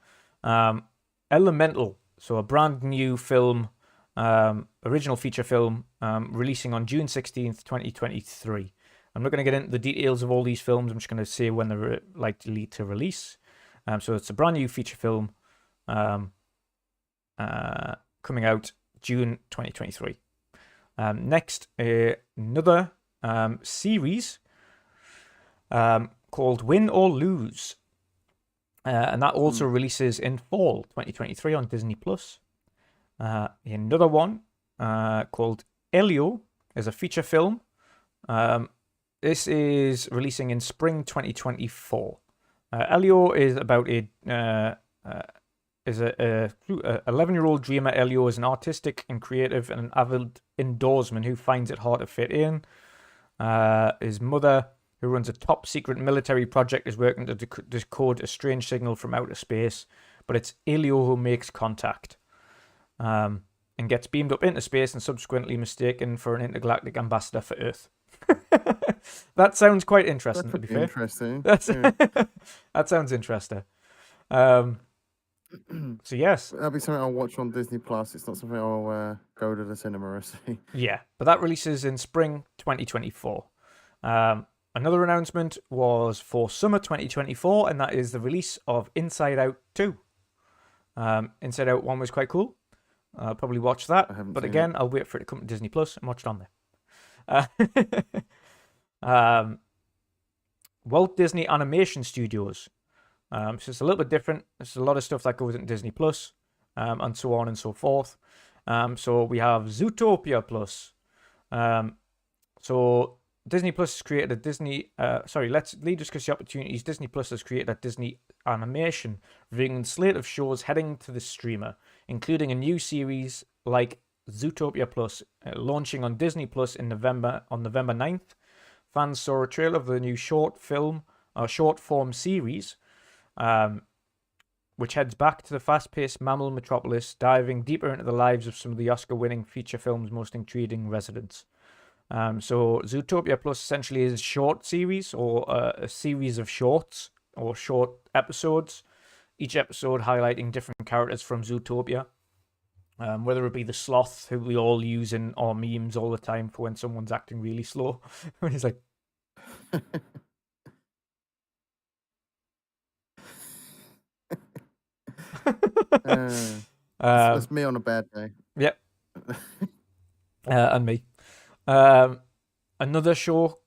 Elemental, so a brand new film, original feature film, releasing on June 16th, 2023. I'm not going to get into the details of all these films. I'm just going to say when they're likely to release. So it's a brand new feature film coming out June 2023. Next, another series called Win or Lose. And that also releases in fall 2023 on Disney+. Another one called Elio is a feature film. This is releasing in spring 2024. Elio is about a 11-year-old dreamer. Elio is an artistic and creative and an avid indoorsman who finds it hard to fit in. His mother, who runs a top secret military project, is working to decode a strange signal from outer space, but it's Elio who makes contact and gets beamed up into space and subsequently mistaken for an intergalactic ambassador for Earth. That sounds quite interesting, to be fair. Interesting. That sounds interesting. So yes, That'll be something I'll watch on Disney Plus. It's not something I'll go to the cinema or see. yeah, but that releases in spring 2024. Another announcement was for summer 2024, and that is the release of Inside Out 2. Inside Out 1 was quite cool. I'll probably watch that, but again, I'll wait for it to come to Disney Plus and watch it on there. Walt Disney Animation Studios. So it's a little bit different. There's a lot of stuff that goes into Disney Plus, and so on and so forth. So we have Zootopia Plus. So Disney Plus has created a Disney. Let's discuss the opportunities. Disney Plus has created a Disney animation, revealing a slate of shows heading to the streamer, including a new series like Zootopia Plus, launching on Disney Plus on November 9th. Fans saw a trailer of the new short form series, which heads back to the fast-paced mammal metropolis, diving deeper into the lives of some of the Oscar-winning feature film's most intriguing residents. So Zootopia Plus essentially is a short series or a series of shorts or short episodes, each episode highlighting different characters from Zootopia. Whether it be the sloth, who we all use in our memes all the time for when someone's acting really slow. When he's like, That's me on a bad day. Yep. And me. Another show,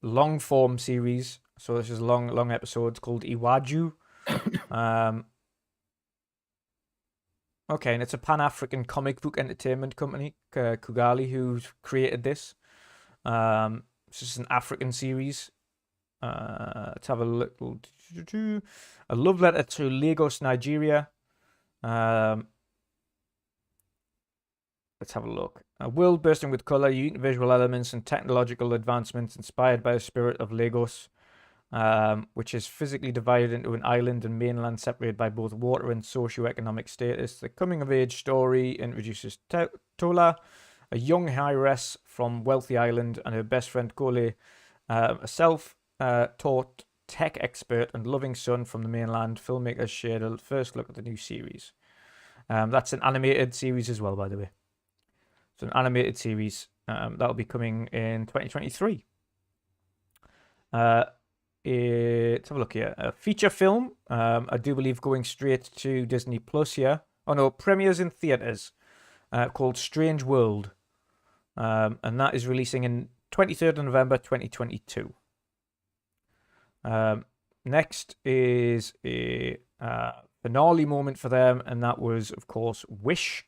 long form series. So this is long episodes called Iwaju. Okay, and it's a Pan-African comic book entertainment company, Kugali, who's created this. It's just an African series. Let's have a little... A love letter to Lagos, Nigeria. Let's have a look. A world bursting with colour, unique visual elements, and technological advancements inspired by the spirit of Lagos, which is physically divided into an island and mainland separated by both water and socio-economic status. The coming-of-age story introduces Tola, a young heiress from wealthy island, and her best friend Kole, a self-taught tech expert and loving son from the mainland. Filmmakers shared a first look at the new series. That's an animated series as well, by the way. It's an animated series that'll be coming in 2023. Let's have a look here. A feature film, I do believe, going straight to Disney Plus here. Oh no, premieres in theaters, called Strange World, and that is releasing in 23rd of November 2022. Next is a finale moment for them, and that was, of course, Wish.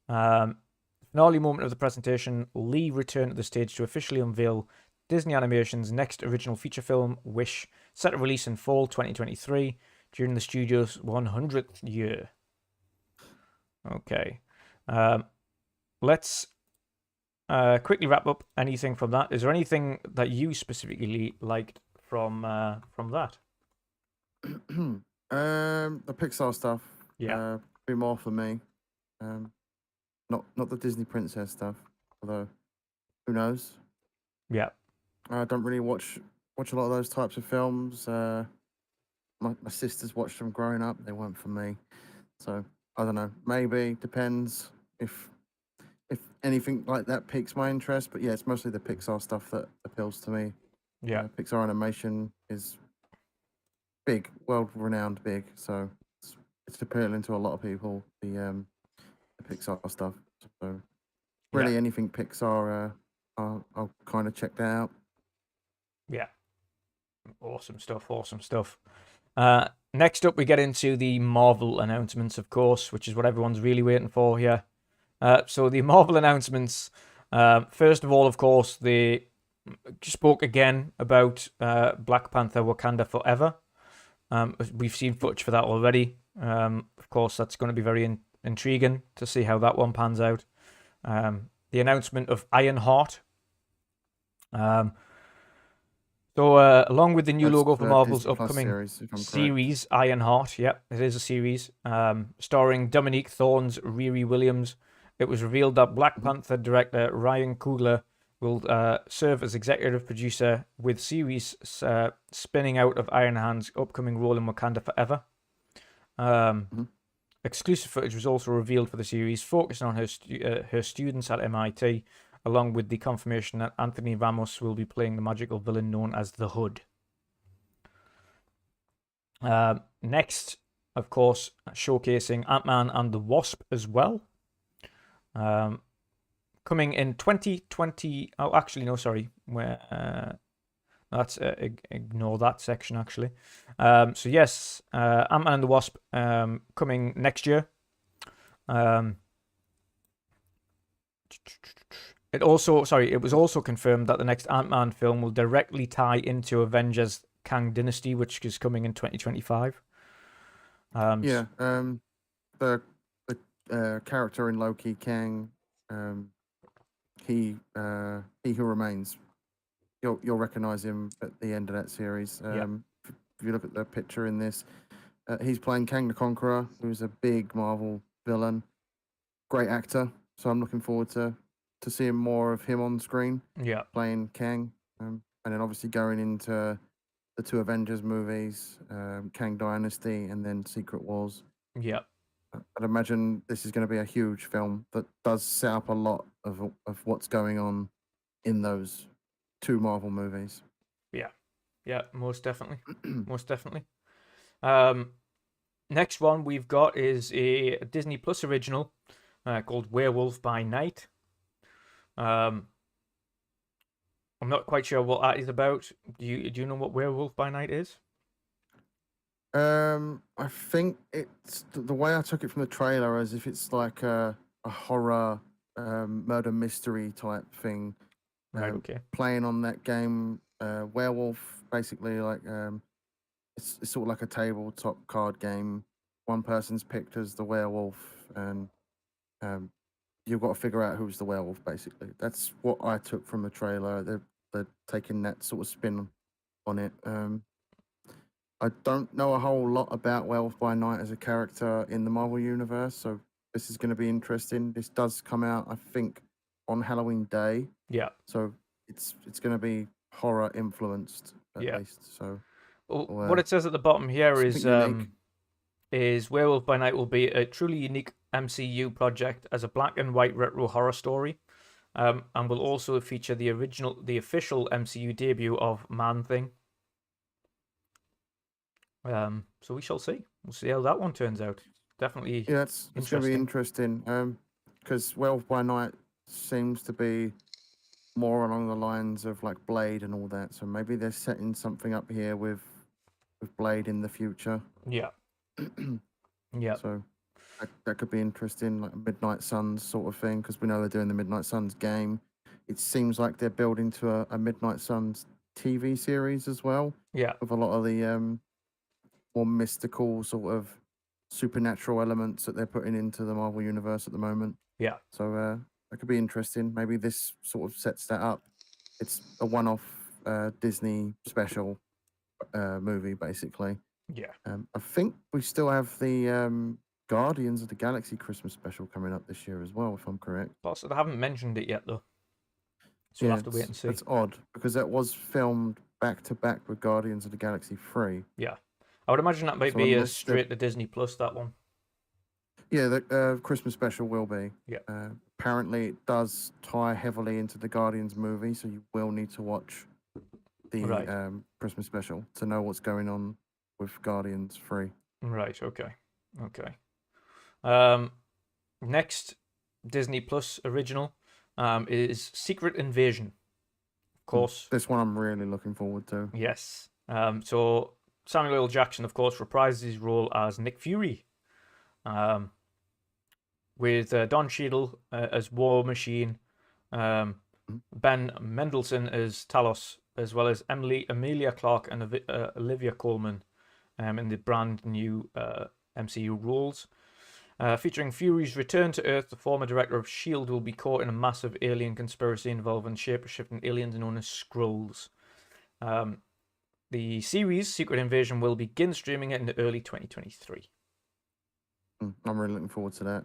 Finale moment of the presentation, Lee returned to the stage to officially unveil Disney Animation's next original feature film, Wish, set to release in fall 2023 during the studio's 100th year. Okay. Let's quickly wrap up anything from that. Is there anything that you specifically liked from that? The Pixar stuff. Yeah. Be more for me. Not the Disney princess stuff. Although, who knows? Yeah. I don't really watch a lot of those types of films. My sisters watched them growing up. They weren't for me. So I don't know. Maybe depends if anything like that piques my interest. But yeah, it's mostly the Pixar stuff that appeals to me. Yeah. Pixar animation is big, world renowned, big. So it's appealing to a lot of people. The Pixar stuff. So really, anything Pixar, I'll kind of check that out. Yeah. Awesome stuff. Next up, we get into the Marvel announcements, of course, which is what everyone's really waiting for here. So the Marvel announcements, first of all, of course, they spoke again about Black Panther Wakanda Forever. We've seen footage for that already. Of course, that's going to be very intriguing to see how that one pans out. The announcement of Ironheart. So, along with the new logo for Marvel's Disney Plus upcoming series, Ironheart, yep, it is a series, starring Dominique Thorne's Riri Williams, it was revealed that Black Panther director Ryan Coogler will serve as executive producer, with series spinning out of Ironheart's upcoming role in Wakanda Forever. Exclusive footage was also revealed for the series, focusing on her students at MIT, along with the confirmation that Anthony Ramos will be playing the magical villain known as the Hood. Next, of course, showcasing Ant-Man and the Wasp as well. Coming in 2020... Oh, actually, no, sorry. Let's ignore that section, actually. So, yes, Ant-Man and the Wasp coming next year. It was also confirmed that the next Ant-Man film will directly tie into Avengers Kang Dynasty, which is coming in 2025. The character in Loki, Kang, he who remains. You'll recognize him at the end of that series. If you look at the picture in this, he's playing Kang the Conqueror, who's a big Marvel villain. Great actor, so I'm looking forward to seeing more of him on screen. Yeah, playing Kang, and then obviously going into the two Avengers movies, Kang Dynasty, and then Secret Wars. Yeah, I'd imagine this is going to be a huge film that does set up a lot of what's going on in those two Marvel movies. yeah, most definitely, most definitely. Next one we've got is a Disney Plus original called Werewolf by Night. I'm not quite sure what that is about. Do you know what Werewolf by Night is? I think it's the way I took it from the trailer as if it's like a horror murder mystery type thing. Right. Okay. Playing on that game, Werewolf, basically like it's sort of like a tabletop card game. One person's picked as the werewolf, and you've got to figure out who's the werewolf. Basically, that's what I took from the trailer. They're taking that sort of spin on it. I don't know a whole lot about Werewolf by Night as a character in the Marvel Universe, so this is going to be interesting. This does come out, I think, on Halloween Day. Yeah. So it's going to be horror influenced at Yeah. least. So what it says at the bottom here is unique. Werewolf by Night will be a truly unique MCU project as a black and white retro horror story, and will also feature the official MCU debut of Man-Thing. So we shall see. We'll see how that one turns out. Definitely. Yeah, it's going to be interesting. Because Werewolf by Night seems to be more along the lines of like Blade and all that. So maybe they're setting something up here with Blade in the future. Yeah. Yeah. So that could be interesting, like a Midnight Suns sort of thing, because we know they're doing the Midnight Suns game. It seems like they're building to a Midnight Suns TV series as well. Yeah. With a lot of the more mystical sort of supernatural elements that they're putting into the Marvel Universe at the moment. Yeah. So that could be interesting. Maybe this sort of sets that up. It's a one-off Disney special movie, basically. Yeah. I think we still have the Guardians of the Galaxy Christmas special coming up this year as well, if I'm correct. Plus, I haven't mentioned it yet, though. So we'll have to wait and see. That's odd, because that was filmed back-to-back with Guardians of the Galaxy 3. Yeah. I would imagine that might be a straight to Disney Plus, that one. Yeah, the Christmas special will be. Yeah. Apparently, it does tie heavily into the Guardians movie, so you will need to watch the Christmas special to know what's going on with Guardians 3. Right, okay. Okay. Next Disney Plus original is Secret Invasion. Of course. This one I'm really looking forward to. Yes. So Samuel L. Jackson, of course, reprises his role as Nick Fury. With Don Cheadle as War Machine, Ben Mendelsohn as Talos, as well as Emilia Clarke and Olivia Colman in the brand new MCU roles. Featuring Fury's return to Earth, the former director of S.H.I.E.L.D. will be caught in a massive alien conspiracy involving shape-shifting aliens known as Skrulls. The series, Secret Invasion, will begin streaming in early 2023. I'm really looking forward to that.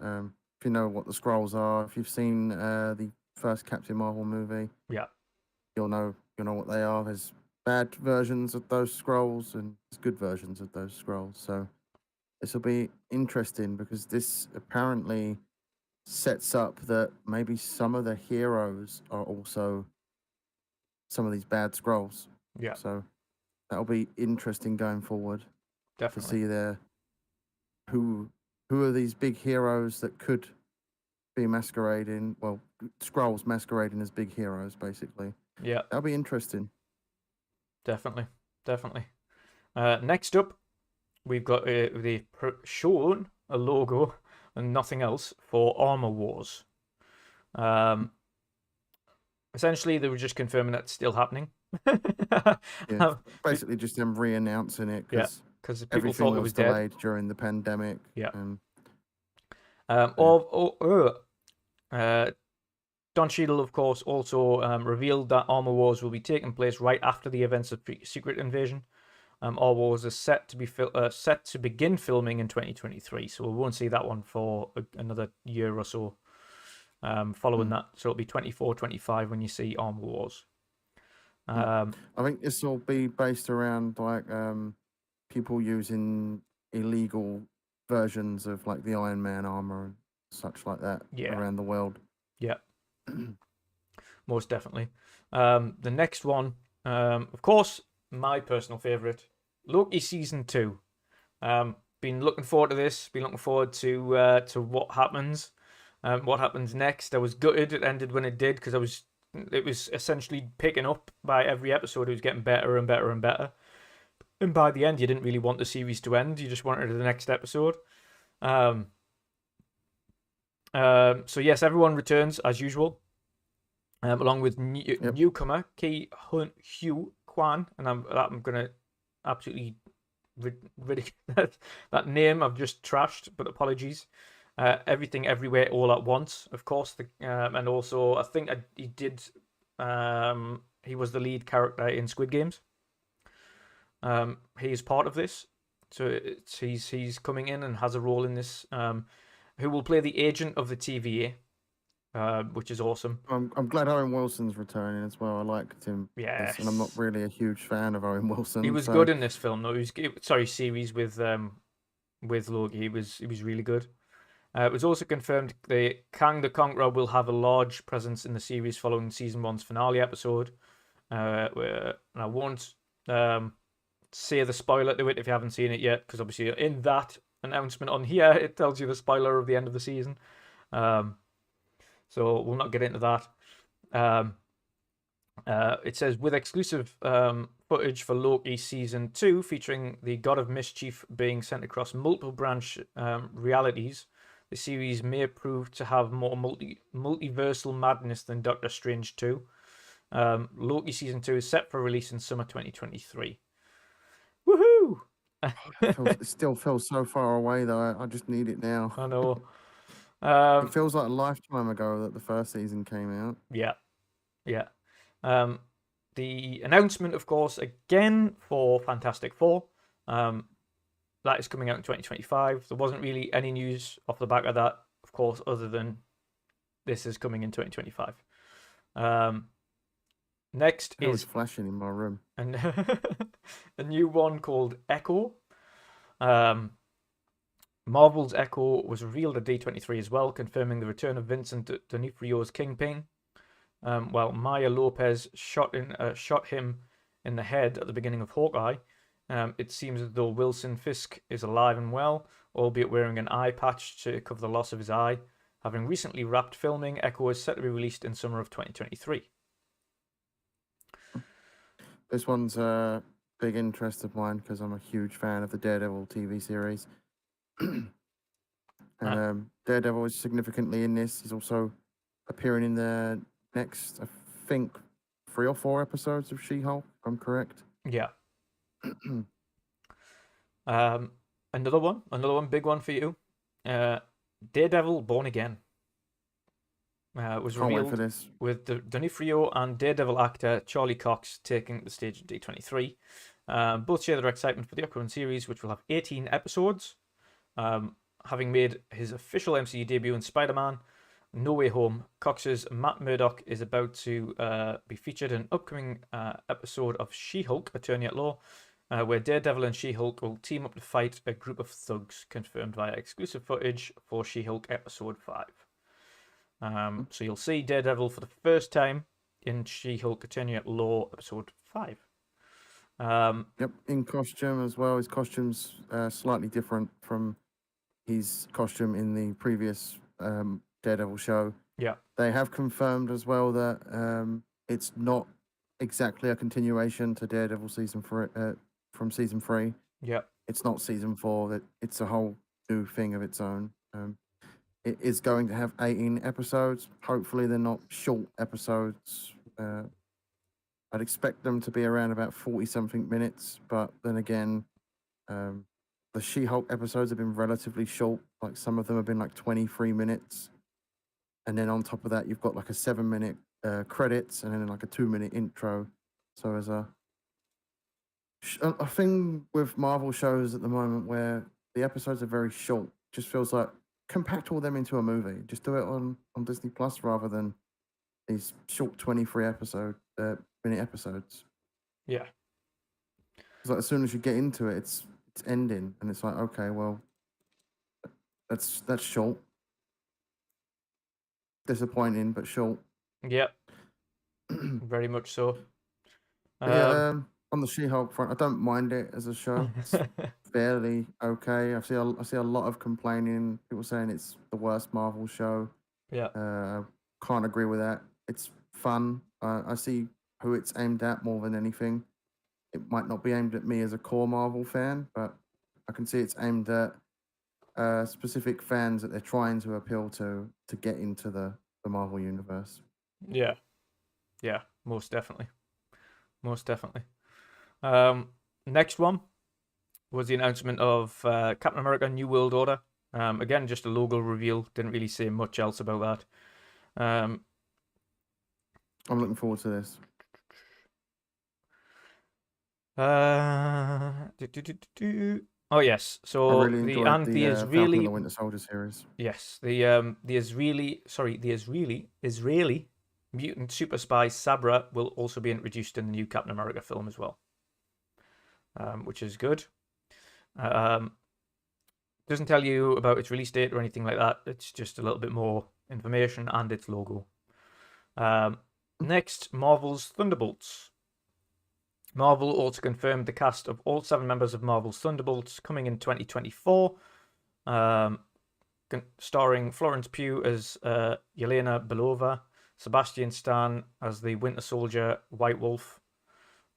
If you know what the Skrulls are, if you've seen the first Captain Marvel movie, yeah, you'll know what they are. There's bad versions of those Skrulls and there's good versions of those Skrulls. So this will be interesting because this apparently sets up that maybe some of the heroes are also some of these bad Skrulls. Yeah. So that'll be interesting going forward. Definitely. To see who are these big heroes that could be masquerading, well, Skrulls masquerading as big heroes, basically. Yeah. That'll be interesting. Definitely. Next up, we've got they've shown a logo and nothing else for Armor Wars. Essentially, they were just confirming that's still happening. Basically just them re-announcing it because people thought it was delayed dead during the pandemic. Yeah. Don Cheadle, of course, also revealed that Armor Wars will be taking place right after the events of Secret Invasion. Armor Wars is set to begin filming in 2023, so we won't see that one for another year or so. Following that, so it'll be 24-25 when you see Armor Wars. Um, I think this will be based around like people using illegal versions of like the Iron Man armor and such like that yeah, around the world. yeah, most definitely. The next one, of course, my personal favorite, Loki season 2. Been looking forward to this. Been looking forward to what happens. What happens next? I was gutted it ended when it did because it was essentially picking up by every episode. It was getting better and better and better. And by the end, you didn't really want the series to end. You just wanted the next episode. Um, so yes, everyone returns as usual, along with newcomer Ki Hun Hugh Kwan, and I'm gonna absolutely ridicule that name. I've just trashed, but apologies. Everything, everywhere, all at once. Of course, and also I think he did. He was the lead character in Squid Games. He is part of this, so he's coming in and has a role in this. Who will play the agent of the TVA, which is awesome. I'm glad Owen Wilson's returning as well. I liked him. Yes, And I'm not really a huge fan of Owen Wilson. he was good in this film. No, series with Loki. He was really good. It was also confirmed that Kang the Conqueror will have a large presence in the series following season 1's finale episode. And I won't say the spoiler to it if you haven't seen it yet, because obviously in that announcement on here it tells you the spoiler of the end of the season. So we'll not get into that. It says with exclusive footage for Loki season 2 featuring the God of Mischief being sent across multiple branch realities, the series may prove to have more multiversal madness than Doctor Strange 2. Loki season 2 is set for release in summer 2023. Woohoo! It still feels so far away though. I just need it now. I know. It feels like a lifetime ago that the first season came out. Yeah. The announcement, of course, again for Fantastic Four. That is coming out in 2025. There wasn't really any news off the back of that, of course, other than this is coming in 2025. Next is flashing in my room. And a new one called Echo. Marvel's Echo was revealed at D23 as well, confirming the return of Vincent D'Onofrio's Kingpin. While Maya Lopez shot him in the head at the beginning of Hawkeye, it seems as though Wilson Fisk is alive and well, albeit wearing an eye patch to cover the loss of his eye. Having recently wrapped filming, Echo is set to be released in summer of 2023. This one's a big interest of mine because I'm a huge fan of the Daredevil TV series. And Daredevil is significantly in this. He's also appearing in the next, I think, 3 or 4 episodes of She-Hulk, if I'm correct. Yeah. Another one, big one for you. Daredevil Born Again. Was revealed with D'Onofrio and Daredevil actor Charlie Cox taking the stage at D23. Both share their excitement for the upcoming series, which will have 18 episodes. Having made his official MCU debut in Spider-Man No Way Home, Cox's Matt Murdock is about to be featured in an upcoming episode of She-Hulk, Attorney at Law, where Daredevil and She-Hulk will team up to fight a group of thugs, confirmed via exclusive footage for She-Hulk Episode 5. So you'll see Daredevil for the first time in She-Hulk Attorney at Law Episode 5. Yep, in costume as well. His costume's slightly different from his costume in the previous Daredevil show. Yeah. They have confirmed as well that it's not exactly a continuation to Daredevil season 3 from season 3. Yeah. It's not season 4. That it's a whole new thing of its own. It is going to have 18 episodes. Hopefully, they're not short episodes. I'd expect them to be around about 40-something minutes. But then again, the She-Hulk episodes have been relatively short. Like some of them have been like 23 minutes. And then on top of that, you've got like a 7-minute credits and then like a 2-minute intro. So there's a thing with Marvel shows at the moment where the episodes are very short. Just feels like compact all them into a movie. Just do it on Disney Plus rather than these short 23 episode minute episodes. Yeah. It's like as soon as you get into it, it's ending, and it's like, okay, well, that's short. Disappointing, but short. Yep. Very much so. Yeah, on the She-Hulk front, I don't mind it as a show. It's fairly okay. I see a lot of complaining. People saying it's the worst Marvel show. Yeah. Can't agree with that. It's fun. I see who it's aimed at more than anything. It might not be aimed at me as a core Marvel fan, but I can see it's aimed at specific fans that they're trying to appeal to get into the Marvel universe. Yeah. Yeah. Most definitely. Most definitely. Next one was the announcement of Captain America: New World Order. Again, just a logo reveal. Didn't really say much else about that. I'm looking forward to this. Oh yes, I so really enjoyed the Falcon Israeli, and the Winter Soldier series. yes, the Israeli mutant super spy Sabra will also be introduced in the new Captain America film as well, which is good. Doesn't tell you about its release date or anything like that. It's just a little bit more information and its logo. Next, Marvel's Thunderbolts. Marvel also confirmed the cast of all 7 members of Marvel's Thunderbolts coming in 2024, starring Florence Pugh as Yelena Belova, Sebastian Stan as the Winter Soldier White Wolf.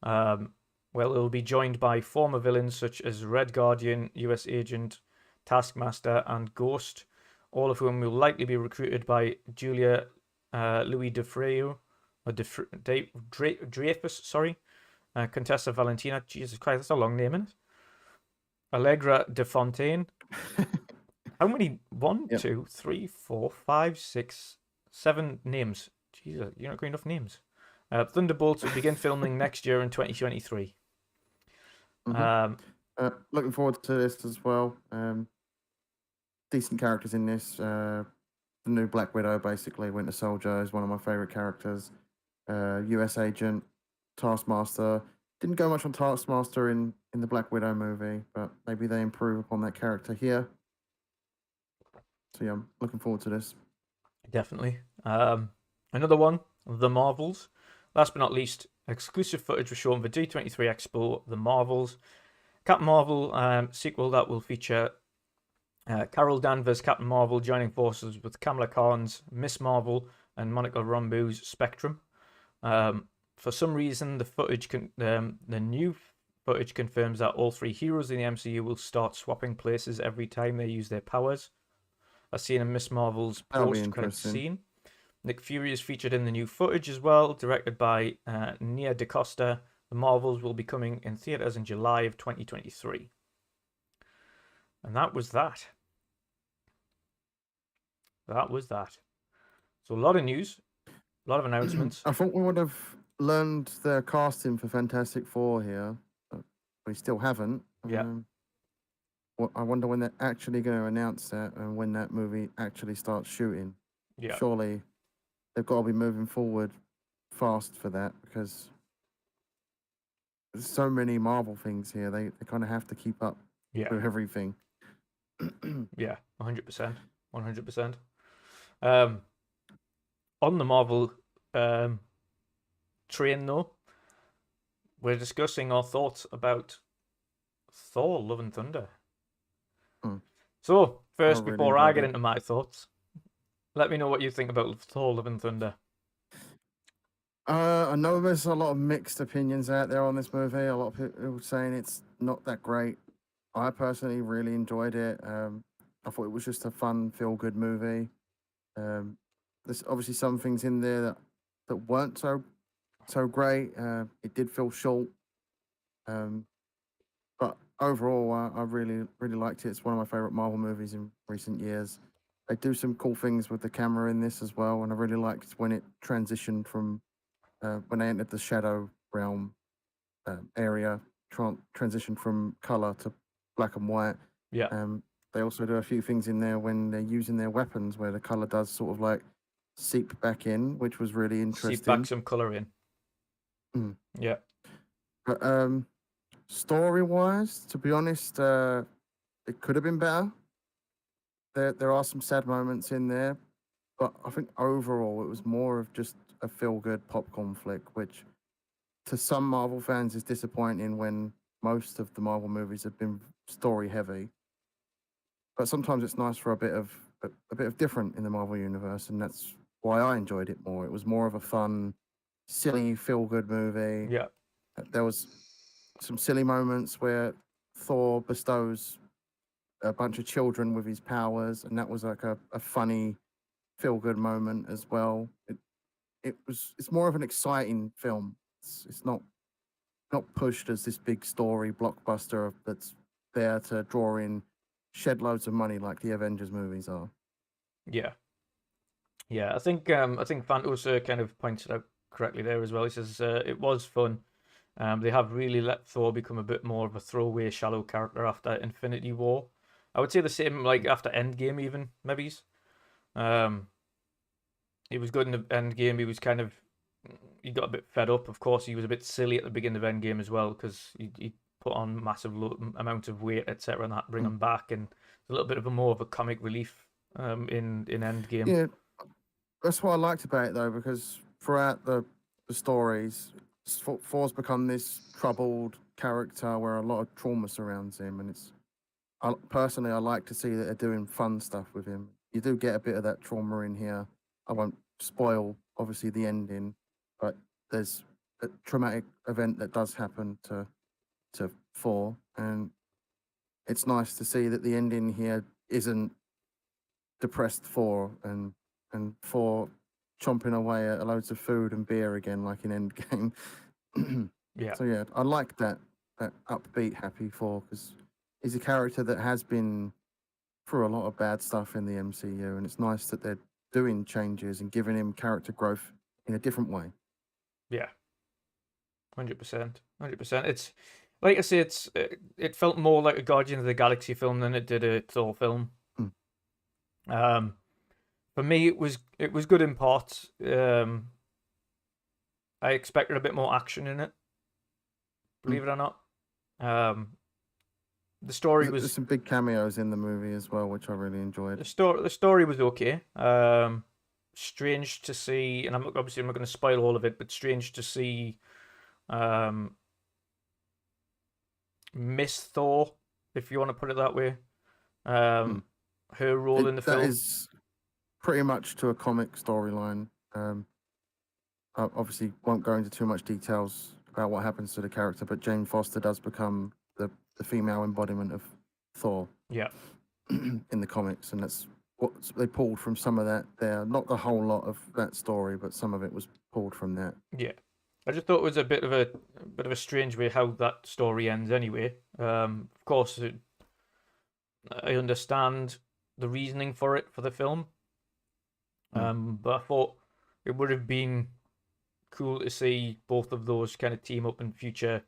Well, it'll be joined by former villains such as Red Guardian, US Agent, Taskmaster, and Ghost, all of whom will likely be recruited by Julia Louis Dreyfus, Contessa Valentina, Jesus Christ, that's a long name, isn't it? Allegra de Fontaine. How many? 1, 2, 3, 4, 5, 6, 7 names. Jesus, you're not got enough names. Thunderbolts will begin filming next year in 2023. Looking forward to this as well. Decent characters in this. The new Black Widow, basically, Winter Soldier, is one of my favorite characters. US Agent, Taskmaster. Didn't go much on Taskmaster in the Black Widow movie, but maybe they improve upon that character here. So yeah, I'm looking forward to this. Definitely. Another one, The Marvels. Last but not least, exclusive footage was shown for D23 Expo, The Marvels. Captain Marvel sequel that will feature Carol Danvers, Captain Marvel, joining forces with Kamala Khan's Miss Marvel and Monica Rambeau's Spectrum. For some reason, the new footage confirms that all 3 heroes in the MCU will start swapping places every time they use their powers, as seen in Miss Marvel's post-credit scene. Nick Fury is featured in the new footage as well, directed by Nia DaCosta. The Marvels will be coming in theaters in July of 2023. And that was that. That was that. So a lot of news, a lot of announcements. I thought we would have learned the casting for Fantastic Four here, but we still haven't. Yeah. Well, I wonder when they're actually going to announce that and when that movie actually starts shooting. Yeah. Surely they've got to be moving forward fast for that, because there's so many Marvel things here. They kind of have to keep up with everything. Yeah, 100%. 100%. On the Marvel train, though, we're discussing our thoughts about Thor: Love and Thunder. So, first, before I get into my thoughts, let me know what you think about Thor: Love and Thunder. I know there's a lot of mixed opinions out there on this movie. A lot of people saying it's not that great. I personally really enjoyed it. I thought it was just a fun, feel-good movie. There's obviously some things in there that weren't so great. It did feel short. But overall, I really liked it. It's one of my favorite Marvel movies in recent years. They do some cool things with the camera in this as well, and I really liked when it transitioned from when they entered the Shadow Realm area, transitioned from color to black and white. Yeah. They also do a few things in there when they're using their weapons where the color does sort of like seep back in, which was really interesting. Seep back some color in. Yeah. But story-wise, to be honest, it could have been better. There are some sad moments in there, but I think overall it was more of just a feel-good popcorn flick, which to some Marvel fans is disappointing when most of the Marvel movies have been story-heavy. But sometimes it's nice for a bit of different in the Marvel universe, and that's why I enjoyed it more. It was more of a fun, silly, feel-good movie. Yeah. There was some silly moments where Thor bestows a bunch of children with his powers, and that was like a funny, feel-good moment as well. It's more of an exciting film. It's not pushed as this big story blockbuster that's there to draw in shed loads of money like the Avengers movies are. Yeah. Yeah. I think Phantos kind of pointed out correctly there as well. He says it was fun. They have really let Thor become a bit more of a throwaway, shallow character after Infinity War. I would say the same like after Endgame, even maybe. Um, he was good in the Endgame. He was kind of he got a bit fed up. Of course, he was a bit silly at the beginning of Endgame as well because he put on massive amount of weight, etc., and that bring him back, and a little bit of a more of a comic relief in Endgame. Yeah, that's what I liked about it though, because throughout the stories, Thor's become this troubled character where a lot of trauma surrounds him, and personally I like to see that they're doing fun stuff with him. You do get a bit of that trauma in here. I won't spoil obviously the ending, but there's a traumatic event that does happen to Thor, and it's nice to see that the ending here isn't depressed Thor and Thor chomping away at loads of food and beer again, like in Endgame. Yeah, So yeah, I like that upbeat, happy Thor because he's a character that has been through a lot of bad stuff in the MCU, and it's nice that they're doing changes and giving him character growth in a different way. yeah, 100%, 100%. It's like I say, it felt more like a Guardian of the Galaxy film than it did a Thor film. Mm. For me, it was good in parts. I expected a bit more action in it, believe it or not. The story There's was some big cameos in the movie as well, which I really enjoyed. the story was okay. Strange to see, and I'm not going to spoil all of it, but strange to see Miss Thor, if you want to put it that way. Her role in the film. That is pretty much to a comic storyline. I obviously won't go into too much details about what happens to the character, but Jane Foster does become the female embodiment of Thor. Yeah. In the comics, and that's what they pulled from some of that there. Not the whole lot of that story, but some of it was pulled from that. Yeah. I just thought it was a bit of a strange way how that story ends anyway. Of course, I understand the reasoning for it for the film. But I thought it would have been cool to see both of those kind of team up in future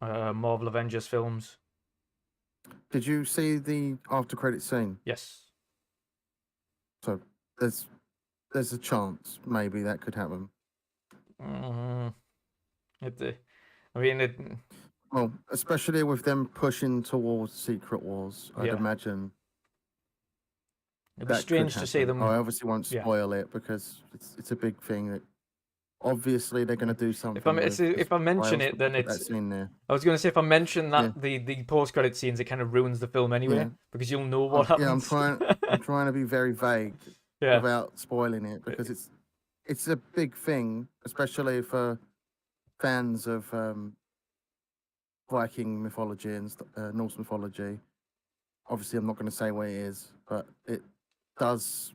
Marvel Avengers films. Did you see the after credit scene? Yes. So there's a chance maybe that could happen. Well, especially with them pushing towards Secret Wars, I'd imagine it'd be strange to see them. I obviously won't spoil it because it's a big thing that obviously they're going to do something. If I mention it, then it's that scene there. I was going to say if I mention that the post credit scenes, it kind of ruins the film anyway because you'll know what happens. Yeah, I'm trying to be very vague without spoiling it because it's a big thing, especially for fans of Viking mythology and Norse mythology. Obviously, I'm not going to say what it is, but it does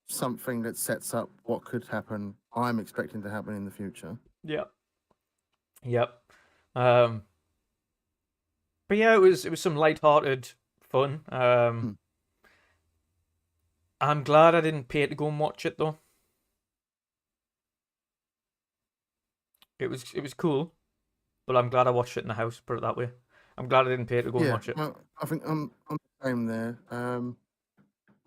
something that sets up what could happen. I'm expecting to happen in the future. Yeah. Yep. But yeah, it was some light-hearted fun. I'm glad I didn't pay to go and watch it though. It was cool, but I'm glad I watched it in the house. Put it that way. I'm glad I didn't pay to go and watch it. Well, I think I'm the same there.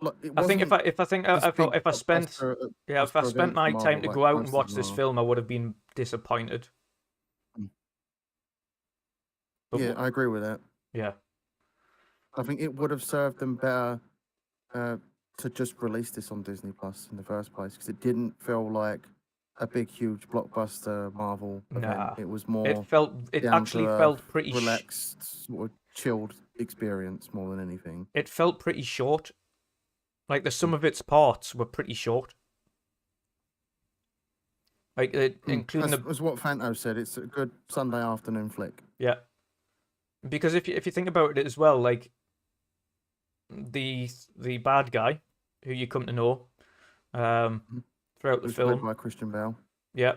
Look, it I think wasn't this big if I spent if I blockbuster spent event for my time Marvel to like go out and most of watch this Marvel. film, I would have been disappointed. Mm. But Yeah, I agree with that. yeah, I think it would have served them better to just release this on Disney Plus in the first place, because it didn't feel like a big, huge blockbuster Marvel event. nah. It was more It down to actually a felt pretty relaxed, sort of chilled experience more than anything. it felt pretty short. Like the sum of its parts were pretty short. Like including the That's what Fanto said. It's a good Sunday afternoon flick. yeah. Because if you think about it as well, like the bad guy who you come to know throughout the It was played film, by Christian Bale. yeah,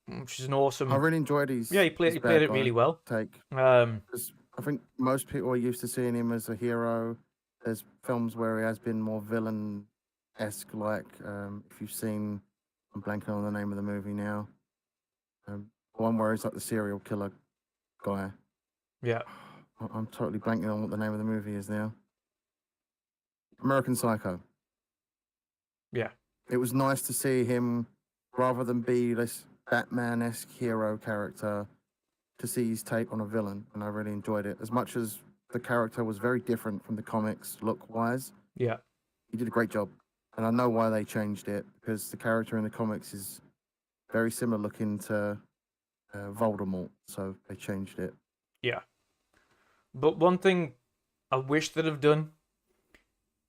which is an I awesome. really enjoyed Yeah, his he played bad it guy really well. take. Um, Because I think most people are used to seeing him as a hero. There's films where he has been more villain-esque, like if you've seen, I'm blanking on the name of the movie now. One where he's like the serial killer guy. yeah, I'm totally blanking on what the name of the movie is now. American Psycho. yeah, It was nice to see him, rather than be this Batman-esque hero character, to see his take on a villain, and I really enjoyed it. As much as the character was very different from the comics look-wise, yeah, he did a great job. And I know why they changed it, because the character in the comics is very similar looking to Voldemort, so they changed it. yeah. But one thing I wish they'd have done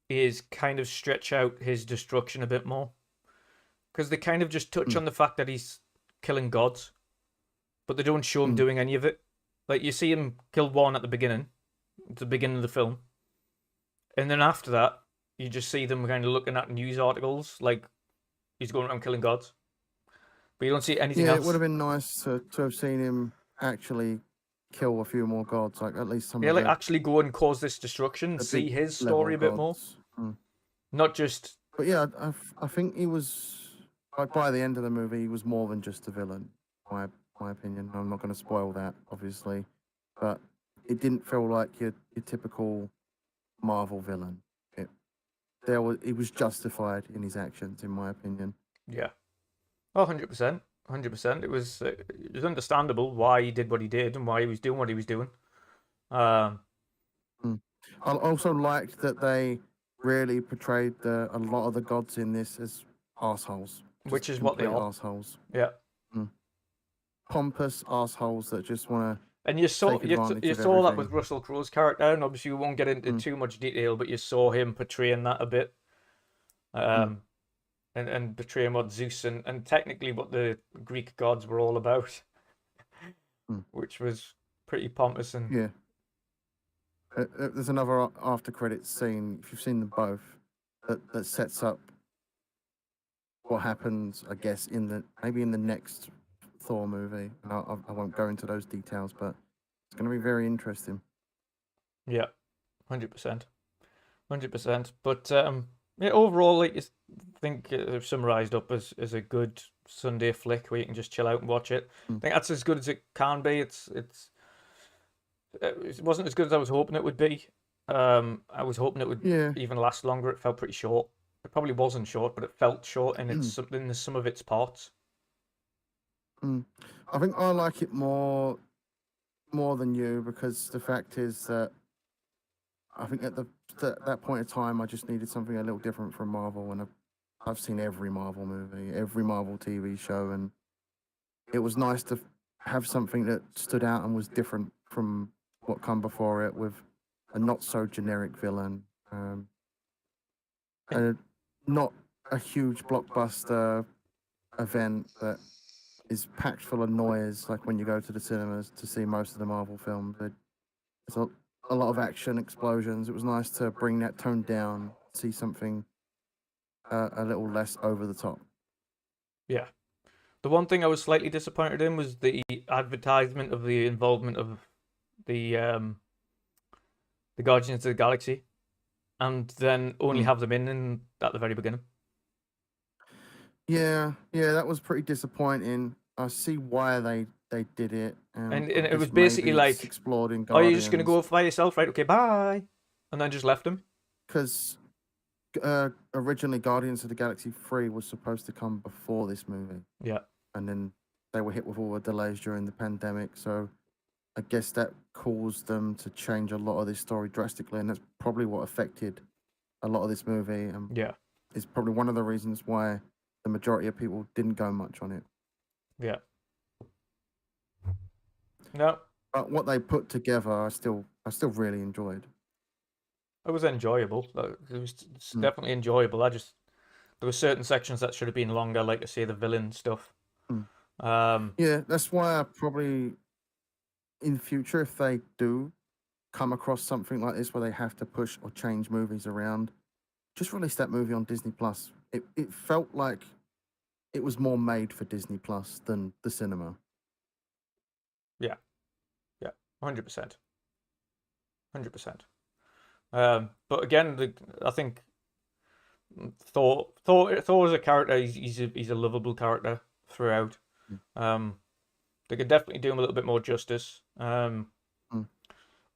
is kind of stretch out his destruction a bit more, because they kind of just touch Mm. on the fact that he's killing gods, but they don't show him Mm. doing any of it. Like you see him kill one at the beginning of the film, and then after that, you just see them kind of looking at news articles like he's going around killing gods, but you don't see anything Yeah, it would else. have been nice to have seen him actually kill a few more gods, like at least some Yeah, of like actually go and cause this destruction, the see big his level story a bit more, gods. Mm. not just But yeah, I think he was, like, by the end of the movie, he was more than just a villain. My opinion. I'm not going to spoil that, obviously, but it didn't feel like your typical Marvel villain. He was justified in his actions, in my opinion. yeah. Oh, 100%. 100%. It was understandable why he did what he did and why he was doing what he was doing. Um, I also liked that they really portrayed a lot of the gods in this as assholes, just which is what they complete are. assholes, Yeah. pompous assholes that just want to And you saw take advantage you of saw that everything. with Russell Crowe's character, and obviously we won't get into too much detail, but you saw him portraying that a bit. And portraying what Zeus and technically what the Greek gods were all about, which was pretty pompous and Yeah. There's another after credits scene, if you've seen them both, that sets up what happens, I guess, maybe in the next Thor movie. And I won't go into those details, but it's going to be very interesting. yeah, 100%, 100%. But yeah, overall, like I think they've summarized up as a good Sunday flick where you can just chill out and watch it. I think that's as good as it can be. It wasn't as good as I was hoping it would be. I was hoping it would even last longer. It felt pretty short. It probably wasn't short, but it felt short in the sum of its parts. I think I like it more than you, because the fact is that I think at that point in time, I just needed something a little different from Marvel, and I've seen every Marvel movie, every Marvel TV show, and it was nice to have something that stood out and was different from what come before it, with a not so generic villain, and not a huge blockbuster event that is packed full of noise, like when you go to the cinemas to see most of the Marvel films. There's a lot of action, explosions. It was nice to bring that tone down, see something a little less over the top. Yeah. The one thing I was slightly disappointed in was the advertisement of the involvement of the Guardians of the Galaxy, and then only have them in at the very beginning. Yeah, that was pretty disdisappointing. I see why they did it, And I it was guess basically maybe it's like, explored in "Oh, you're just gonna Guardians, go off by yourself, right? Okay, bye," and then just left him. because Originally, Guardians of the Galaxy 3 was supposed to come before this movie, Yeah. and then they were hit with all the delays during the pandemic. So I guess that caused them to change a lot of this story drastically, and that's probably what affected a lot of this movie, and Yeah. is probably one of the reasons why the majority of people didn't go much on it. Yeah. No, But what they put together, I still really enjoyed. it was enjoyable. It was Mm. definitely enjoyable. There were certain sections that should have been longer, like I say, the villain stuff. Mm. Yeah, that's why I probably in future, if they do come across something like this where they have to push or change movies around, just release that movie on Disney Plus. It felt like it was more made for Disney Plus than the cinema. Yeah. 100%. 100%. But again, I think Thor as a character, he's a lovable character throughout. Mm. They could definitely do him a little bit more justice. Mm. I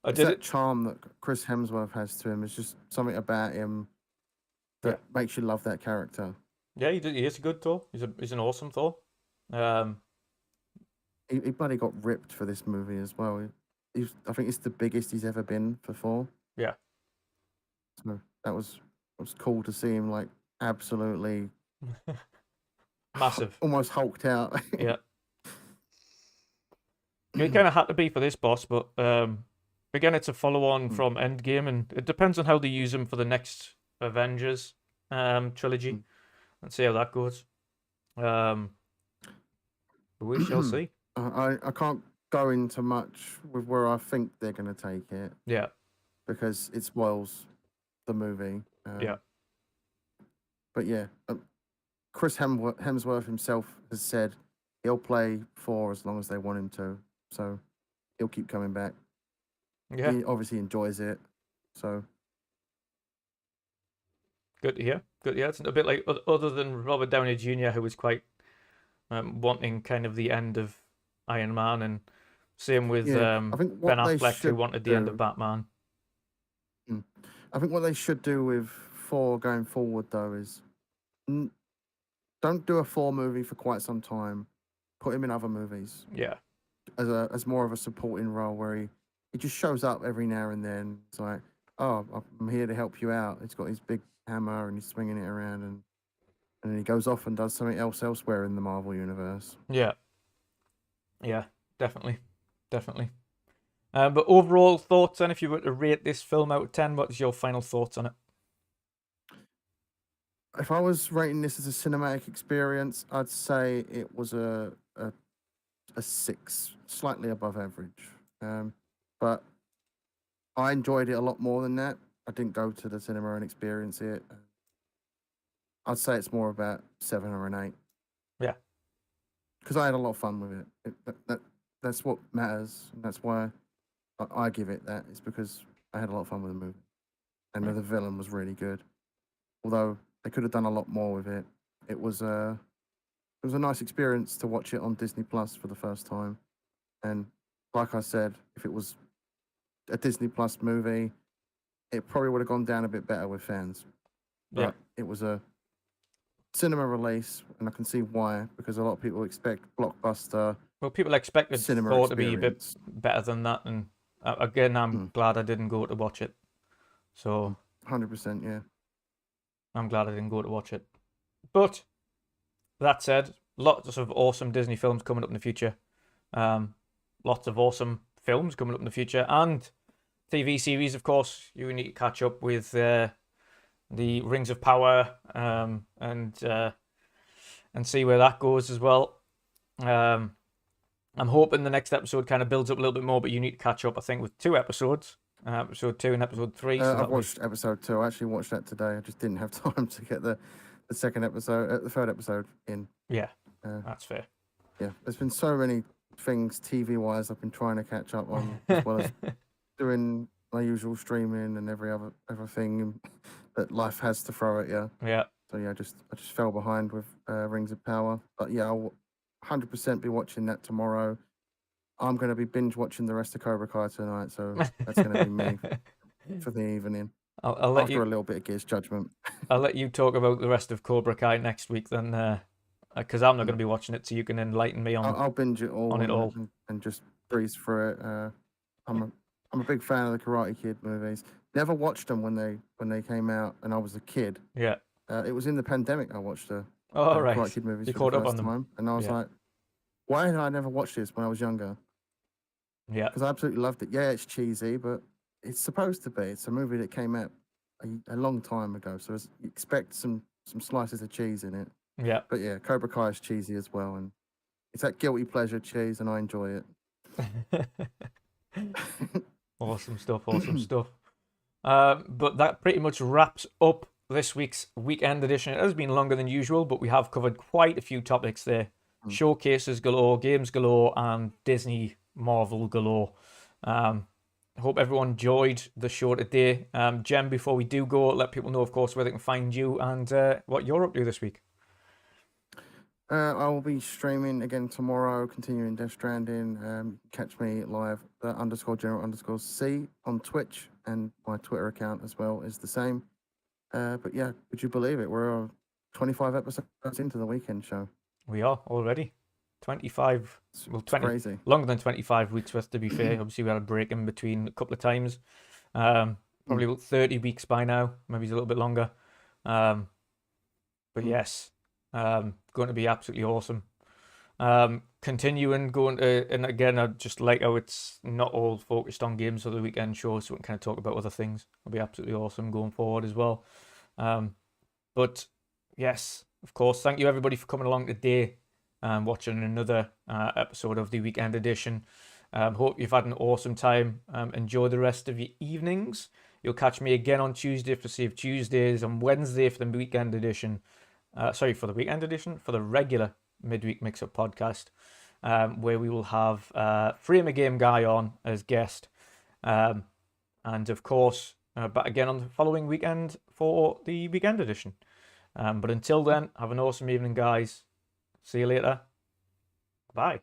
It's did that it. charm that Chris Hemsworth has to him. It's just something about him that makes you love that character. Yeah, he is a good Thor. He's an awesome Thor. He bloody got ripped for this movie as well. I think it's the biggest he's ever been for Thor. Yeah. So that was cool to see him like absolutely Massive. almost hulked out. Yeah. It kind of had to be for this boss, but again, it's a follow-on from Endgame, and it depends on how they use him for the next Avengers trilogy. Let's see how that goes. We shall see. I can't go into much with where I think they're going to take it. Yeah. Because it spoils the movie. Yeah. But yeah, Chris Hemsworth himself has said he'll play Thor as long as they want him to. So he'll keep coming back. Yeah. He obviously enjoys it. So good to hear. Good to hear. It's a bit like other than Robert Downey Jr., who was quite wanting kind of the end of Iron Man, and same with I think Ben Affleck, who wanted the end of Batman. I think what they should do with Thor going forward, though, is don't do a Thor movie for quite some time. Put him in other movies. Yeah. As more of a supporting role where he just shows up every now and then. It's like, oh, I'm here to help you out. He's got his big hammer and he's swinging it around, and then he goes off and does something else elsewhere in the Marvel universe. Yeah. Yeah, definitely. But overall thoughts, and if you were to rate this film out of 10, what's your final thoughts on it? If I was rating this as a cinematic experience, I'd say it was a 6, slightly above average. But I enjoyed it a lot more than that. I didn't go to the cinema and experience it. I'd say it's more about 7 or an 8. Yeah. Because I had a lot of fun with it. That's what matters. And that's why I give it that. It's because I had a lot of fun with the movie. And the villain was really good. Although they could have done a lot more with it. It was a nice experience to watch it on Disney Plus for the first time. And like I said, if it was a Disney Plus movie, it probably would have gone down a bit better with fans. But it was a cinema release, and I can see why, because a lot of people expect blockbuster. Well, people expected cinema Thor to be a experience. bit better than that, and again, I'm glad I didn't go to watch it. So 100%, yeah. I'm glad I didn't go to watch it. But that said, lots of awesome Disney films coming up in the future. Lots of awesome films coming up in the future, and TV series, of course. You need to catch up with the Rings of Power, and see where that goes as well. I'm hoping the next episode kind of builds up a little bit more, but you need to catch up, I think, with 2 episodes. Episode 2 and episode 3. So I've watched episode 2. I actually watched that today. I just didn't have time to get the second episode, the third episode in. Yeah, that's fair. Yeah, there's been so many things TV-wise I've been trying to catch up on, as well as doing my usual streaming and every other thing that life has to throw at you. Yeah. So yeah, I just fell behind with Rings of Power. But yeah, I'll 100% be watching that tomorrow. I'm going to be binge watching the rest of Cobra Kai tonight, so that's going to be me for the evening. I'll let after you. a little bit of Gears Judgment. I'll let you talk about the rest of Cobra Kai next week then, because I'm not going to be watching it, so you can enlighten me on I'll binge it all, on it all. and just breeze through it. I'm a big fan of the Karate Kid movies. Never watched them when they came out, and I was a kid. Yeah. It was in the pandemic I watched All Karate right. Kid movies You for caught the up on first them. time, and I was Yeah. like, why did I never watch this when I was younger? Yeah. Because I absolutely loved it. Yeah, it's cheesy, but it's supposed to be. It's a movie that came out a long time ago, so you expect some slices of cheese in it. Yeah. But yeah, Cobra Kai is cheesy as well, and it's that guilty pleasure cheese, and I enjoy it. Awesome stuff. Awesome stuff. But that pretty much wraps up this week's weekend edition. It has been longer than usual, but we have covered quite a few topics there. Showcases galore, games galore, and Disney Marvel galore. Hope everyone enjoyed the show today. Jem, before we do go, let people know, of course, where they can find you and what you're up to this week. I will be streaming again tomorrow, continuing Death Stranding. Catch me live, _general_C on Twitch, and my Twitter account as well is the same. But yeah, would you believe it? We're 25 episodes into the weekend show. We are already 25. Well, 20 crazy. Longer than 25 weeks worth, to be fair. Obviously, we had a break in between a couple of times. Probably about 30 weeks by now. Maybe it's a little bit longer. But yes, going to be absolutely awesome. Continuing going to, and again, I just like how it's not all focused on games for the weekend show, so we can kind of talk about other things. It'll be absolutely awesome going forward as well. But yes, of course, thank you everybody for coming along today and watching another episode of the weekend edition. Hope you've had an awesome time. Enjoy the rest of your evenings. You'll catch me again on Tuesday for Save Tuesdays, on Wednesday for the weekend edition. For the weekend edition, for the regular midweek mix-up podcast, where we will have Frame a Game Guy on as guest. And of course, back again on the following weekend for the weekend edition. But until then, have an awesome evening, guys. See you later. Bye.